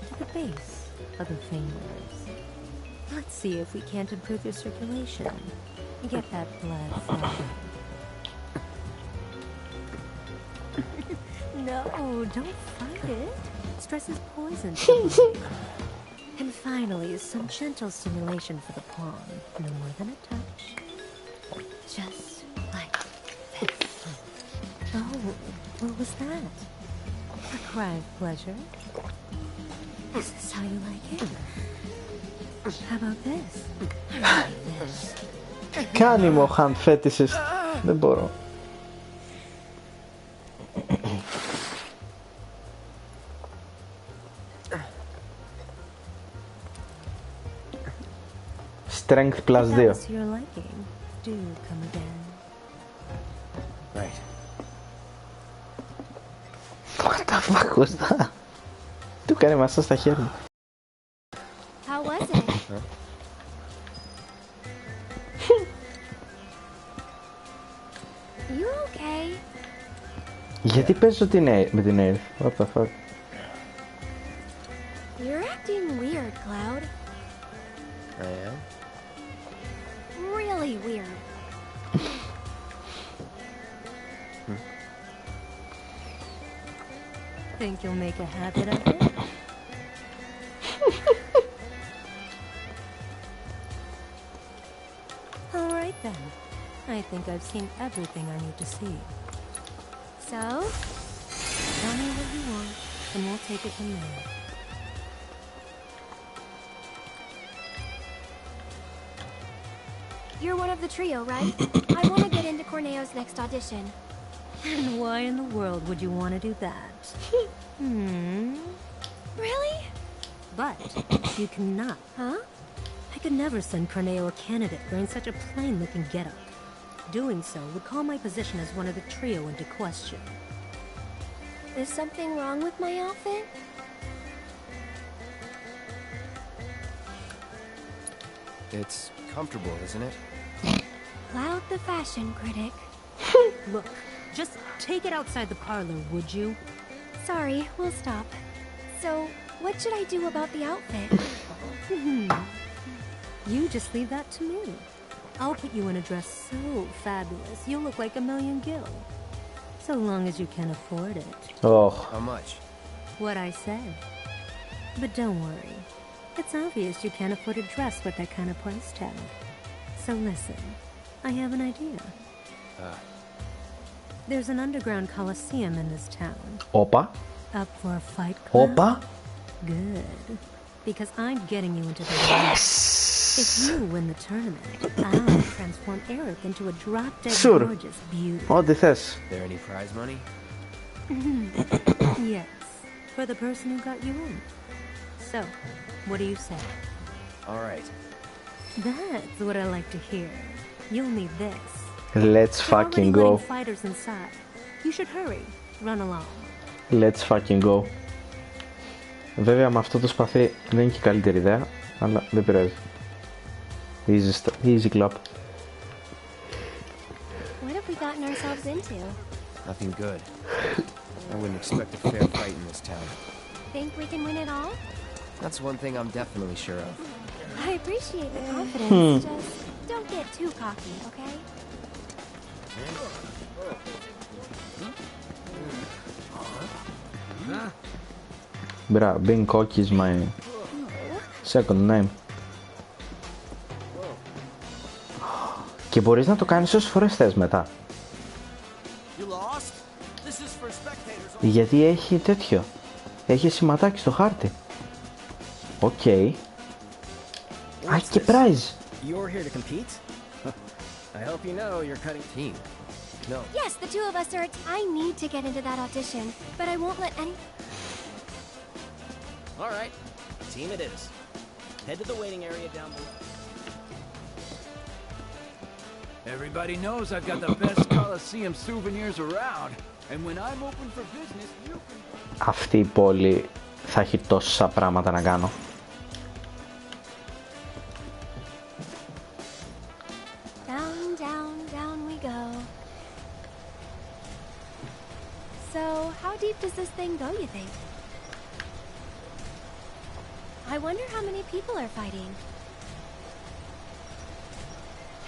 to the base of the fingers. Let's see if we can't improve your circulation. Get that blood flowing. No, don't fight it. Stress is poison to the body. And finally, some gentle stimulation for the palm. No more than a touch. Just like this. Oh, what was that? A cry of pleasure? Is this how you like it? How about this? I like this.
Τι κάνει μου ο hand fetishist? Δεν μπορώ. Strength plus 2.
That's your liking. Do come again.
Right.
What the fuck was that? Του κάνει μασά στα χέρια.
How was it? You okay?
Γιατί παίζω με την Aerith? What the fuck?
You're acting weird, Cloud.
I am?
Really weird.
Think you'll make a habit of it? All right then. I think I've seen everything I need to see.
So?
Tell me what you want, and we'll take it from there.
You're one of the trio, right? I want to get into Corneo's next audition.
And why in the world would you want to do that?
Really?
But you cannot.
Huh?
I could never send Corneo a candidate wearing such a plain-looking getup. Doing so would call my position as one of the trio into question.
Is something wrong with my outfit?
It's comfortable, isn't it?
Cloud the fashion critic.
Look, just take it outside the parlor, would you?
Sorry, we'll stop. So, what should I do about the outfit?
You just leave that to me. I'll put you in a dress so fabulous, you'll look like a million gil. So long as you can afford it.
Oh.
How much?
What I said. But don't worry. It's obvious you can't afford a dress with that kind of price tag. So listen, I have an idea. There's an underground coliseum in this town.
Opa.
Up for a fight club?
Opa.
Good. Because I'm getting you into the
Yes!
If you win the tournament, I'll transform Eric into a drop-dead
Sure.
gorgeous beauty.
Ό,τι θες.
There any prize money?
Yes, for the person who got you in. So, what do you say?
All right.
That's what I like to hear. You'll need this.
Let's fucking
They're already
go.
letting fighters inside. You should hurry. Run along.
Let's fucking go. Βέβαια με αυτό το σπαθί δεν είναι και η καλύτερη ιδέα, αλλά δεν πειράζει. Easy clap.
What have we gotten ourselves into?
Nothing good. I wouldn't expect a fair fight in this town.
Think we can win it all?
That's one thing I'm definitely sure of.
I appreciate the confidence, just don't get too cocky, okay?
Bruh, being cocky is my second name. Και μπορείς να το κάνεις όσες φορές θες μετά. Γιατί έχει τέτοιο. Έχει σηματάκι στο χάρτη. Οκ. Α, και prize.
You're here to compete? I hope you know you're cutting team. No.
Yes, the two of us are. I need to get into that audition, but I won't let any.
All right, team it is. Head to the waiting area down below.
Everybody knows I've got the best Coliseum souvenirs around. And when I'm open for business, you can...
Αυτή η πόλη θα έχει τόσα πράγματα να κάνω.
deep does this thing go, you think? I wonder how many people are fighting.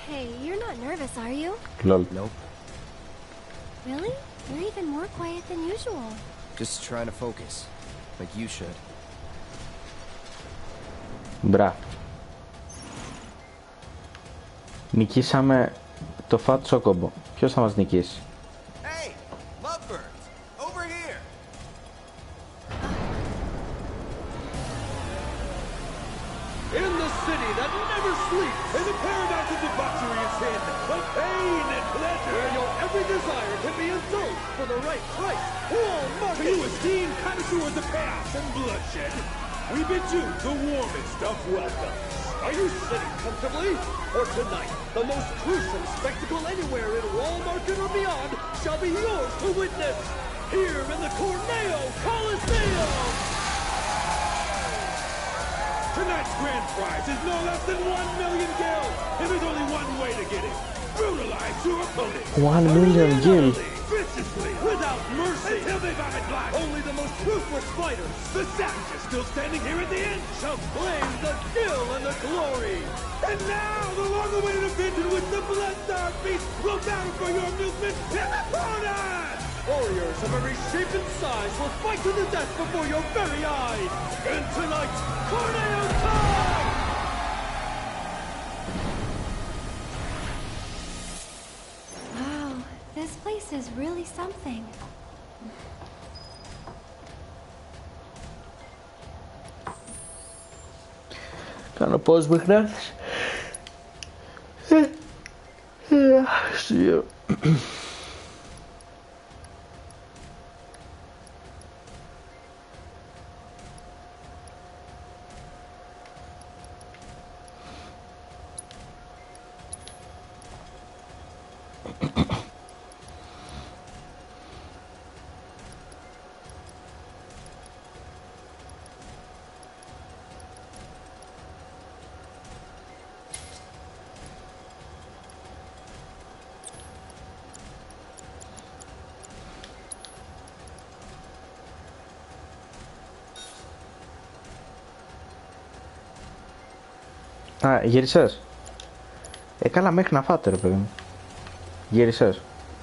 Hey, you're not nervous, are you?
Lol.
Nope.
Really? You're even more quiet than usual.
Just trying to focus. Like you should.
Μπρα. Νικήσαμε το Fat Chocobo. Ποιος θα μας νικήσει?
Hey, lovebirds, over here.
In the city that never sleeps, and the paradox of debauchery is in, of pain and pleasure, where your every desire can be indulged for the right price. Wall Market! To you esteemed connoisseurs of chaos and bloodshed, we bid you the warmest of welcome. Are you sitting comfortably? For tonight, the most gruesome spectacle anywhere in Wall Market or beyond shall be yours to witness, here in the Corneo Coliseum! Tonight's grand prize is no less than 1 million gil, and there's only one way to get it. Brutalize your opponent.
1 million gil.
Viciously, without mercy, until they vomit blood. Only the most ruthless fighters, the savages still standing here at the end, shall claim the skill and the glory. And now, the long-awaited event in which the Blood-Starved Beast will battle for your amusement in the corner! Warriors of every shape and size will fight to the death before your very eyes. And tonight, Corneo time!
Wow, this place is really something.
Κάνω pause μέχρι να έρθεις. Α, γύρισες. Καλά μέχρι να φάτε ρε παιδί μου. Γύρισες.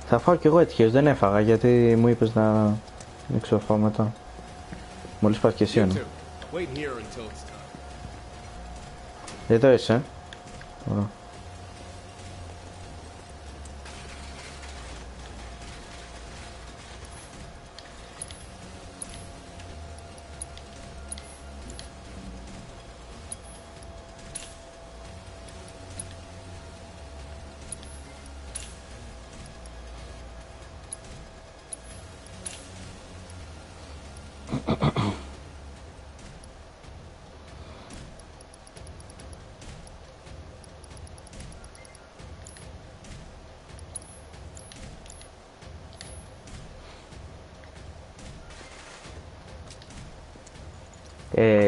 Θα φάω κι εγώ έτυχες, δεν έφαγα γιατί μου είπες να ανοίξω φάω μετά. Μόλις πας και εσύ είναι. Εδώ είσαι. Ωραία.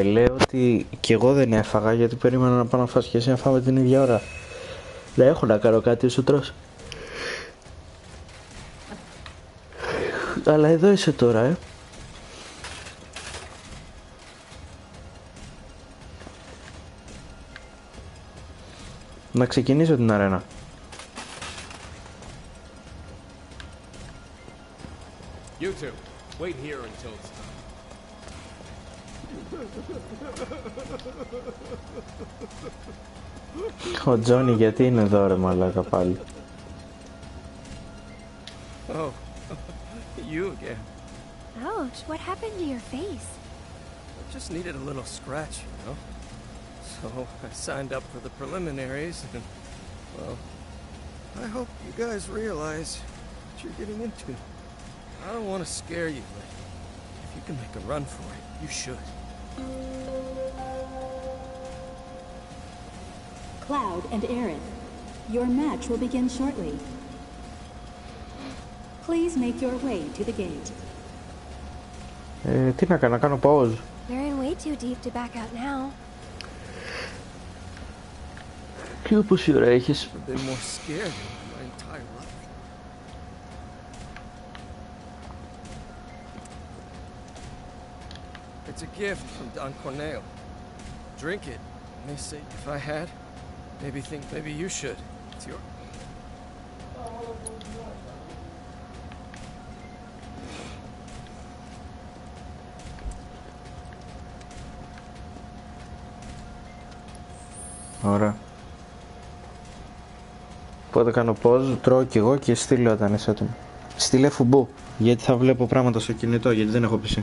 Λέω ότι και εγώ δεν έφαγα γιατί περίμενα να πάω να φας και εσύ να φάμε την ίδια ώρα. Δεν έχω να κάνω κάτι όσο τρως. Αλλά εδώ είσαι τώρα, Να ξεκινήσω την αρένα.
You two, wait here until it's done.
Ο Τζόνι γιατί είναι εδώ ρε μαλάκα πάλι.
Oh, you again.
Ouch, what happened to your face?
I just needed a little scratch, you know? So I signed up for the preliminaries and, well, I hope you guys realize what you're getting into. I don't want to scare you, but if you can make a run for it, you should.
Cloud and Aerith, your match will begin shortly. Please make your way to the gate.
Τι να κάνω pause.
You're in way too deep to back out now.
Και πόση ώρα έχεις?
I've been more scared my entire life. It's a gift from Don Corneo. Drink it. And they say if I had, maybe you should. It's your...
Ωραία. Οπότε κάνω pause, τρώω κι εγώ και στείλω όταν είσαι έτοιμο. Στείλε φουμπού, γιατί θα βλέπω πράγματα στο κινητό, γιατί δεν έχω PC.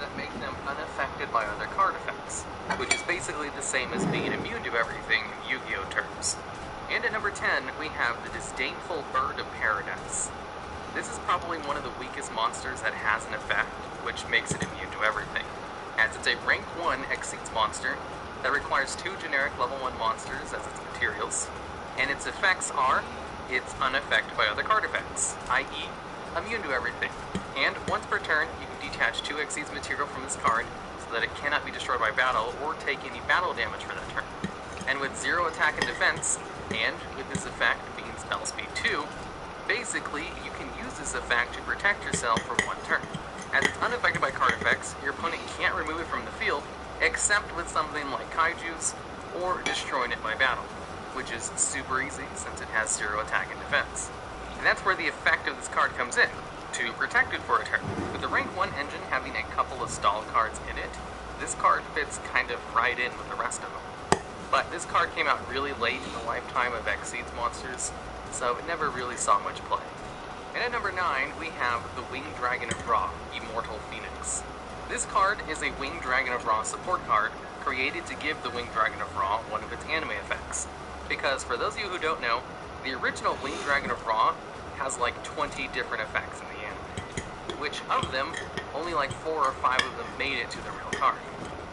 That make them unaffected by other card effects. effects, which is basically the same as being immune to everything in Yu-Gi-Oh! Terms. And at number 10, we have the Disdainful Bird of Paradise. This is probably one of the weakest monsters that has an effect, which makes it immune to everything, as it's a rank 1 Exceeds monster that requires 2 generic level 1 monsters as its materials, and its effects are, it's unaffected by other card effects, i.e. immune to everything, and once per turn, you can detach 2 Exceeds material from this card so that it cannot be destroyed by battle or take any battle damage for that turn. And with 0 attack and defense, and with this effect being spell speed 2, basically you can use this effect to protect yourself for 1 turn. As it's unaffected by card effects, your opponent can't remove it from the field, except with something like Kaiju's, or destroying it by battle, which is super easy since it has 0 attack and defense. And that's where the effect of this card comes in, to protect it for a turn. With the rank 1 engine having a couple of stall cards in it, this card fits kind of right in with the rest of them. But this card came out really late in the lifetime of Exceeds monsters, so it never really saw much play. And at number 9, we have the Winged Dragon of Ra, Immortal Phoenix. This card is a Winged Dragon of Ra support card created to give the Winged Dragon of Ra one of its anime effects. Because for those of you who don't know, the original Winged Dragon of Ra has like 20 different effects in the anime, which of them, only like 4 or 5 of them made it to the real card.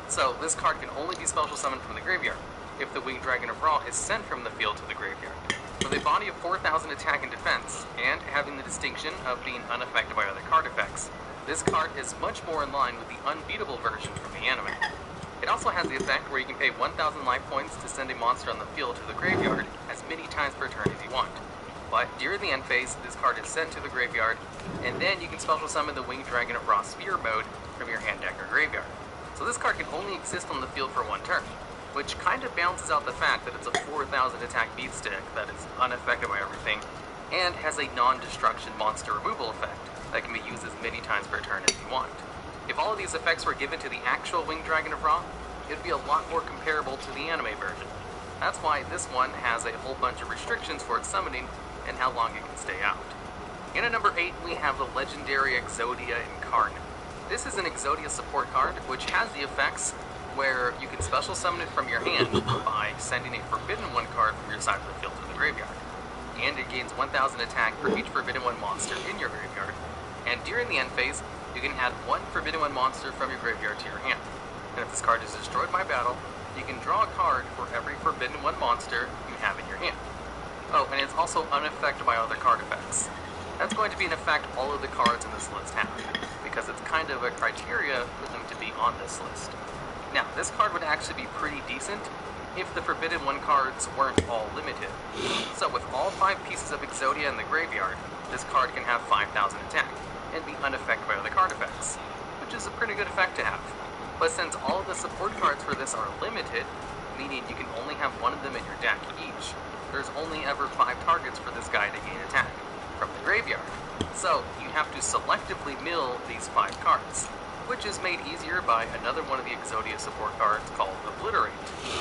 So this card can only be special summoned from the graveyard if the Winged Dragon of Ra is sent from the field to the graveyard. With a body of 4,000 attack and defense, and having the distinction of being unaffected by other card effects, this card is much more in line with the unbeatable version from the anime. It also has the effect where you can pay 1,000 life points to send a monster on the field to the graveyard as many times per turn as you want. But during the end phase, this card is sent to the graveyard, and then you can special summon the Winged Dragon of Ra Sphere mode from your hand deck or graveyard. So this card can only exist on the field for 1 turn, which kind of balances out the fact that it's a 4,000 attack beat stick that is unaffected by everything, and has a non-destruction monster removal effect that can be used as many times per turn as you want. If all of these effects were given to the actual Winged Dragon of Ra, it would be a lot more comparable to the anime version. That's why this one has a whole bunch of restrictions for its summoning and how long it can stay out. And at number 8, we have the legendary Exodia Incarnate. This is an Exodia support card, which has the effects where you can special summon it from your hand by sending a Forbidden 1 card from your side of the field to the graveyard. And it gains 1,000 attack for each Forbidden 1 monster in your graveyard. And during the end phase, you can add 1 Forbidden 1 monster from your graveyard to your hand. And if this card is destroyed by battle, you can draw a card for every Forbidden 1 monster you have in your hand. Oh, and it's also unaffected by other card effects. That's going to be an effect all of the cards in this list have, because it's kind of a criteria for them to be on this list. Now, this card would actually be pretty decent if the Forbidden 1 cards weren't all limited. So with all 5 pieces of Exodia in the graveyard, this card can have 5,000 attack, and be unaffected by other card effects, which is a pretty good effect to have. But since all of the support cards for this are limited, meaning you can only have 1 of them in your deck each, there's only ever 5 targets for this guy to gain attack from the graveyard. So you have to selectively mill these 5 cards, which is made easier by another one of the Exodia support cards called Obliterate.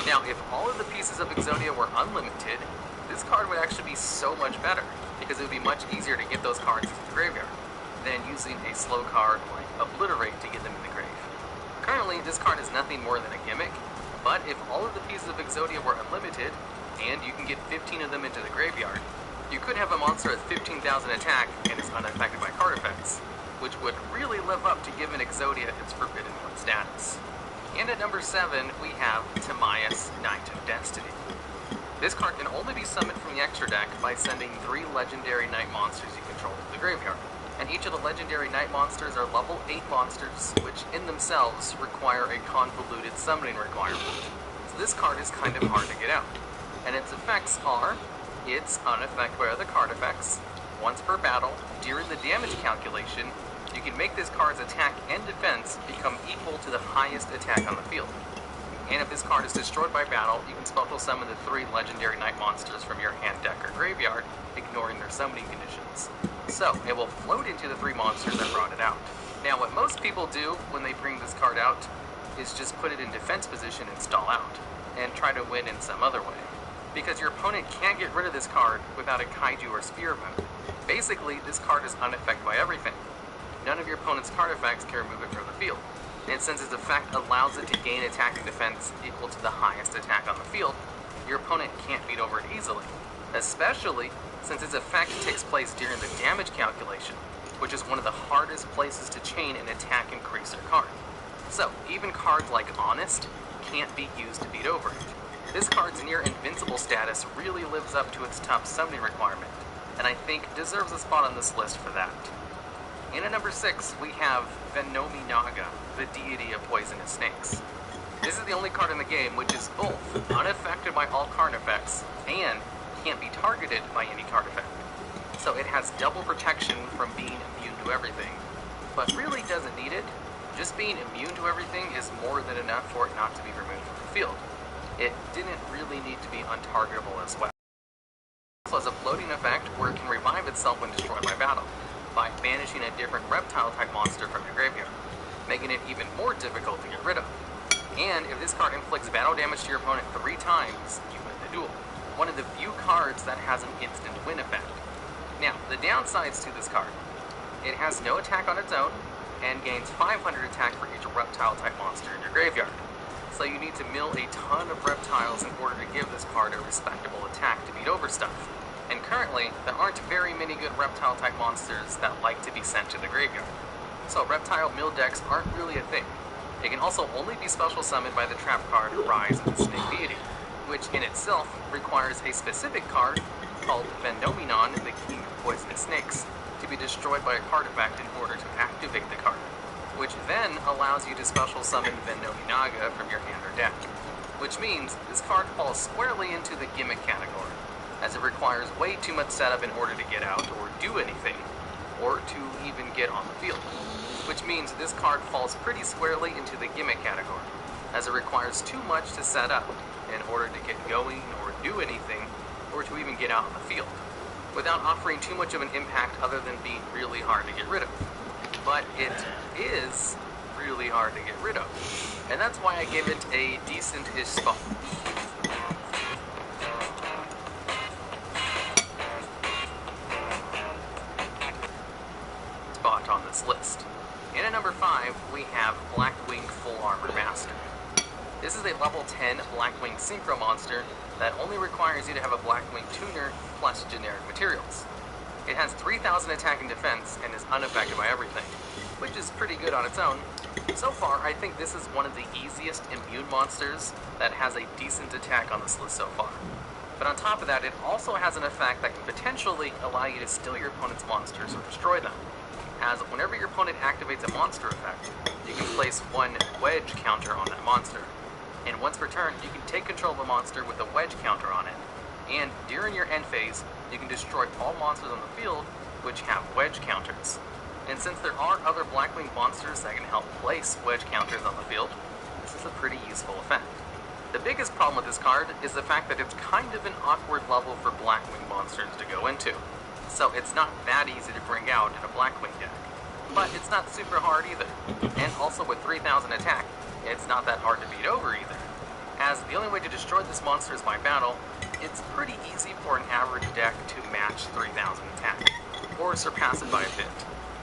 Now, if all of the pieces of Exodia were unlimited, this card would actually be so much better, because it would be much easier to get those cards into the graveyard than using a slow card like Obliterate to get them in the grave. Currently, this card is nothing more than a gimmick, but if all of the pieces of Exodia were unlimited, and you can get 15 of them into the graveyard, you could have a monster at 15,000 attack and is unaffected by card effects, which would really live up to giving Exodia its Forbidden 1 status. And at number 7, we have Timaeus, Knight of Destiny. This card can only be summoned from the extra deck by sending 3 legendary Knight monsters you control to the graveyard. And each of the legendary Knight monsters are level 8 monsters, which in themselves require a convoluted summoning requirement. So this card is kind of hard to get out. And its effects are, it's unaffected by other card effects. Once per battle, during the damage calculation, you can make this card's attack and defense become equal to the highest attack on the field. And if this card is destroyed by battle, you can special summon the 3 legendary Knight monsters from your hand deck or graveyard, ignoring their summoning conditions. So, it will float into the 3 monsters that brought it out. Now, what most people do when they bring this card out is just put it in defense position and stall out, and try to win in some other way. Because your opponent can't get rid of this card without a Kaiju or Sphere mode. Basically, this card is unaffected by everything. None of your opponent's card effects can remove it from the field. and since its effect allows it to gain attack and defense equal to the highest attack on the field, your opponent can't beat over it easily, especially since its effect takes place during the damage calculation, which is one of the hardest places to chain an attack increaser card. So, even cards like Honest can't be used to beat over it. This card's near invincible status really lives up to its top summoning requirement, and I think deserves a spot on this list for that. In at number 6, we have Venominaga, the deity of poisonous snakes. This is the only card in the game which is both unaffected by all card effects and can't be targeted by any card effect. So it has double protection from being immune to everything, but really doesn't need it. Just being immune to everything is more than enough for it not to be removed from the field. It didn't really need to be untargetable as well. It also has a floating effect where it can revive itself when destroyed by battle, by banishing a different reptile-type monster from your graveyard, making it even more difficult to get rid of. And if this card inflicts battle damage to your opponent 3 times, you win the duel. One of the few cards that has an instant win effect. Now, the downsides to this card. It has no attack on its own, and gains 500 attack for each reptile-type monster in your graveyard. So you need to mill a ton of reptiles in order to give this card a respectable attack to beat over stuff. And currently, there aren't very many good reptile-type monsters that like to be sent to the graveyard. So reptile mill decks aren't really a thing. It can also only be special summoned by the trap card Rise of the Snake Deity, which in itself requires a specific card called Venomenon, the King of Poisonous Snakes, to be destroyed by a card effect in order to activate the card, which then allows you to special summon Venominaga from your hand or deck. Which means this card falls squarely into the gimmick category, as it requires way too much setup in order to get out or do anything, or to even get on the field. Which means this card falls pretty squarely into the gimmick category, as it requires too much to set up in order to get going or do anything, or to even get out on the field, without offering too much of an impact other than being really hard to get rid of. But it is really hard to get rid of, and that's why I give it a decent-ish spot. On this list. In at number 5, we have Blackwing Full Armor Master. This is a level 10 Blackwing Synchro monster that only requires you to have a Blackwing tuner plus generic materials. It has 3,000 attack and defense and is unaffected by everything, which is pretty good on its own. So far, I think this is one of the easiest immune monsters that has a decent attack on this list so far. But on top of that, it also has an effect that can potentially allow you to steal your opponent's monsters or destroy them, as whenever your opponent activates a monster effect, you can place 1 wedge counter on that monster. And once per turn, you can take control of a monster with a wedge counter on it. And during your end phase, you can destroy all monsters on the field which have wedge counters. And since there are other Blackwing monsters that can help place wedge counters on the field, this is a pretty useful effect. The biggest problem with this card is the fact that it's kind of an awkward level for Blackwing monsters to go into. So it's not that easy to bring out in a Blackwing deck. But it's not super hard either. And also with 3,000 attack, it's not that hard to beat over either. As the only way to destroy this monster is by battle, it's pretty easy for an average deck to match 3,000 attack, or surpass it by a bit.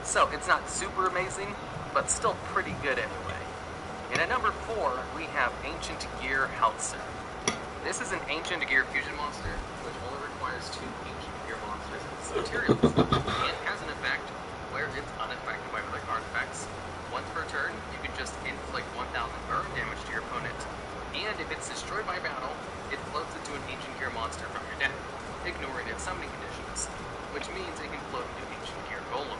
So it's not super amazing, but still pretty good anyway. And at number 4, we have Ancient Gear Heltzer. This is an Ancient Gear fusion monster, which only requires 2 Ancient Gear monsters and its materials. It has an effect where it's unaffected by other card effects. Once per turn, you can just inflict 1,000 burn damage to your opponent, and if it's destroyed by battle, it floats into an Ancient Gear monster from your deck, ignoring its summoning conditions, which means it can float into Ancient Gear Golem.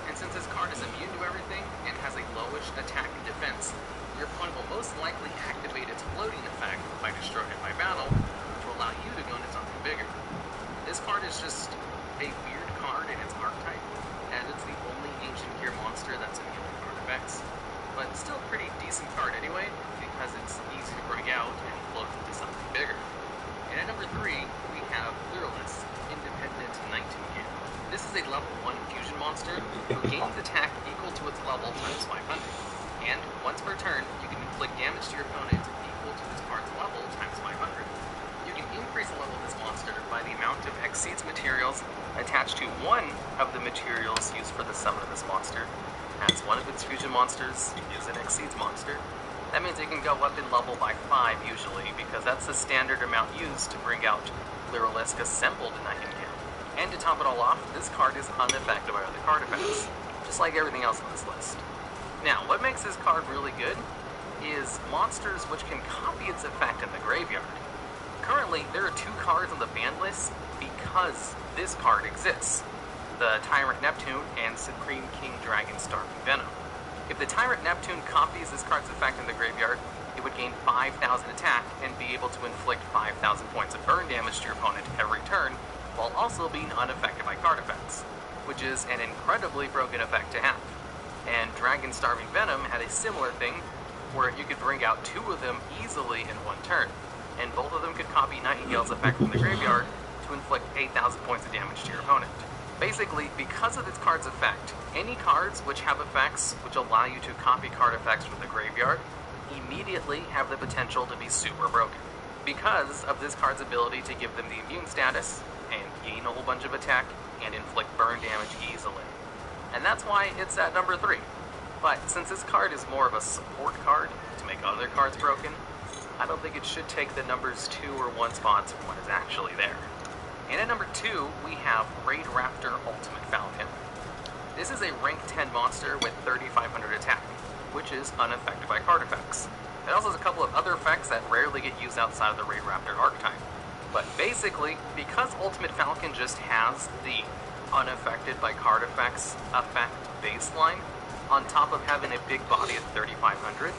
And since this card is immune to everything and has a lowish attack and defense, your opponent will most likely activate its floating effect by destroying it by battle, which will allow you to go into something bigger. This card is just a weird card in its archetype, as it's the only Ancient Gear monster that's immune to card effects, but still a pretty decent card anyway, because it's easy to bring out and float into something bigger. And at number 3, we have Pluralist, Independent Nightingale. This is a level 1 fusion monster who gains attack equal to its level times 500. And once per turn, you can inflict damage to your opponent equal to this card's level times 500. You can increase the level of this monster by the amount of Exceeds materials attached to one of the materials used for the summon of this monster, as one of its fusion monsters is an Exceeds monster. That means it can go up in level by 5 usually, because that's the standard amount used to bring out Lyrilisk assembled Nightingale. And to top it all off, this card is unaffected by other card effects, just like everything else on this list. Now, what makes this card really good is monsters which can copy its effect in the graveyard. Currently, there are 2 cards on the ban list because this card exists. The Tyrant Neptune and Supreme King Dragon Starving Venom. If the Tyrant Neptune copies this card's effect in the graveyard, it would gain 5,000 attack and be able to inflict 5,000 points of burn damage to your opponent every turn, while also being unaffected by card effects, which is an incredibly broken effect to have. And Dragon Starving Venom had a similar thing, where you could bring out 2 of them easily in one turn, and both of them could copy Nightingale's effect from the graveyard to inflict 8,000 points of damage to your opponent. Basically, because of this card's effect, any cards which have effects which allow you to copy card effects from the graveyard immediately have the potential to be super broken, because of this card's ability to give them the immune status, and gain a whole bunch of attack, and inflict burn damage easily. And that's why it's at number 3. But since this card is more of a support card to make other cards broken, I don't think it should take the numbers 2 or 1 spots from what is actually there. And at number 2, we have Raid Raptor Ultimate Falcon. This is a rank 10 monster with 3,500 attack, which is unaffected by card effects. It also has a couple of other effects that rarely get used outside of the Raid Raptor archetype. But basically, because Ultimate Falcon just has the unaffected by card effects effect baseline, on top of having a big body of 3,500,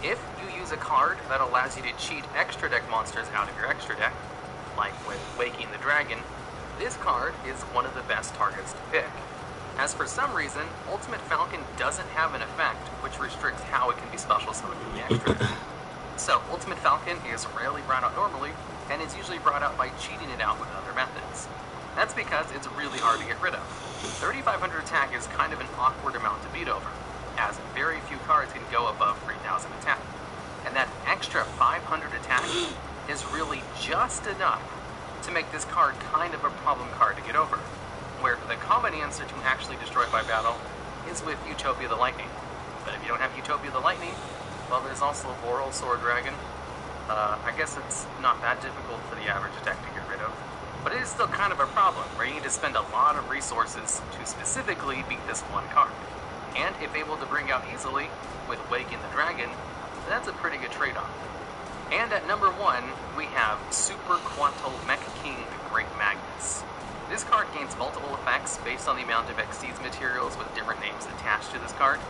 if you use a card that allows you to cheat extra deck monsters out of your extra deck, like with Waking the Dragon, this card is one of the best targets to pick. As for some reason, Ultimate Falcon doesn't have an effect which restricts how it can be special summoned from the extra deck. So, Ultimate Falcon is rarely brought out normally, and is usually brought out by cheating it out with other methods. That's because it's really hard to get rid of. 3,500 attack is kind of an awkward amount to beat over, as very few cards can go above 3,000 attack. And that extra 500 attack is really just enough to make this card kind of a problem card to get over, where the common answer to actually destroy by battle is with Utopia the Lightning. But if you don't have Utopia the Lightning, well, there's also Laurel Sword Dragon. I guess it's not that difficult for the average deck to get rid of, but it is still kind of a problem, where you need to spend a lot of resources to specifically beat this one card. And if able to bring out easily with Waking the Dragon, that's a pretty good trade-off. And at number 1, we have Super Quantal Mech King Great Magnus. This card gains multiple effects based on the amount of Exceeds materials with different names attached to this card.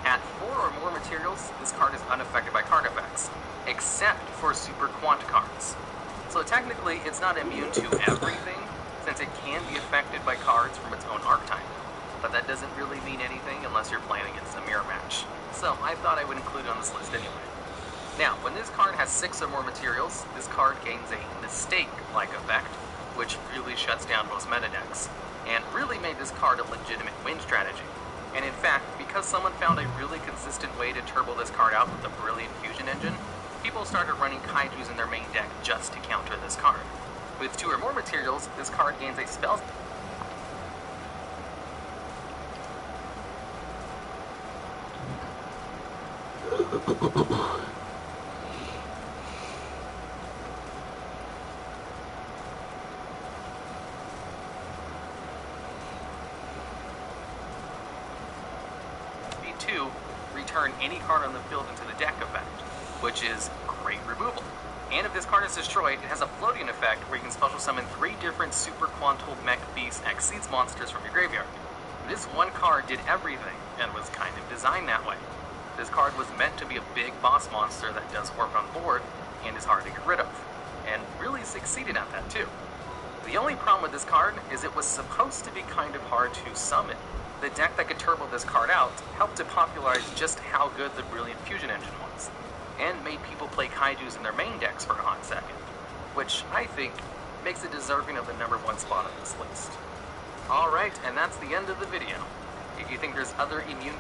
At 4 or more materials, this card is unaffected by card effects, except for Super Quant cards. So technically, it's not immune to everything, since it can be affected by cards from its own archetype. But that doesn't really mean anything unless you're playing against a mirror match. So I thought I would include it on this list anyway. Now, when this card has 6 or more materials, this card gains a Mistake-like effect, which really shuts down most meta decks, and really made this card a legitimate win strategy. And in fact, because someone found a really consistent way to turbo this card out with the Brilliant Fusion engine, people started running Kaijus in their main deck just to counter this card. With 2 or more materials, this card gains a spell... Return any card on the field into the deck effect, which is great removal. And if this card is destroyed, it has a floating effect where you can special summon 3 different Super Quantal Mech Beast Exceeds monsters from your graveyard. This one card did everything, and was kind of designed that way. This card was meant to be a big boss monster that does work on board, and is hard to get rid of, and really succeeded at that too. The only problem with this card is it was supposed to be kind of hard to summon. The deck that could turbo this card out helped to popularize just how good the Brilliant Fusion engine was, and made people play Kaijus in their main decks for a hot second, which I think makes it deserving of the number 1 spot on this list. Alright, and that's the end of the video. If you think there's other immune...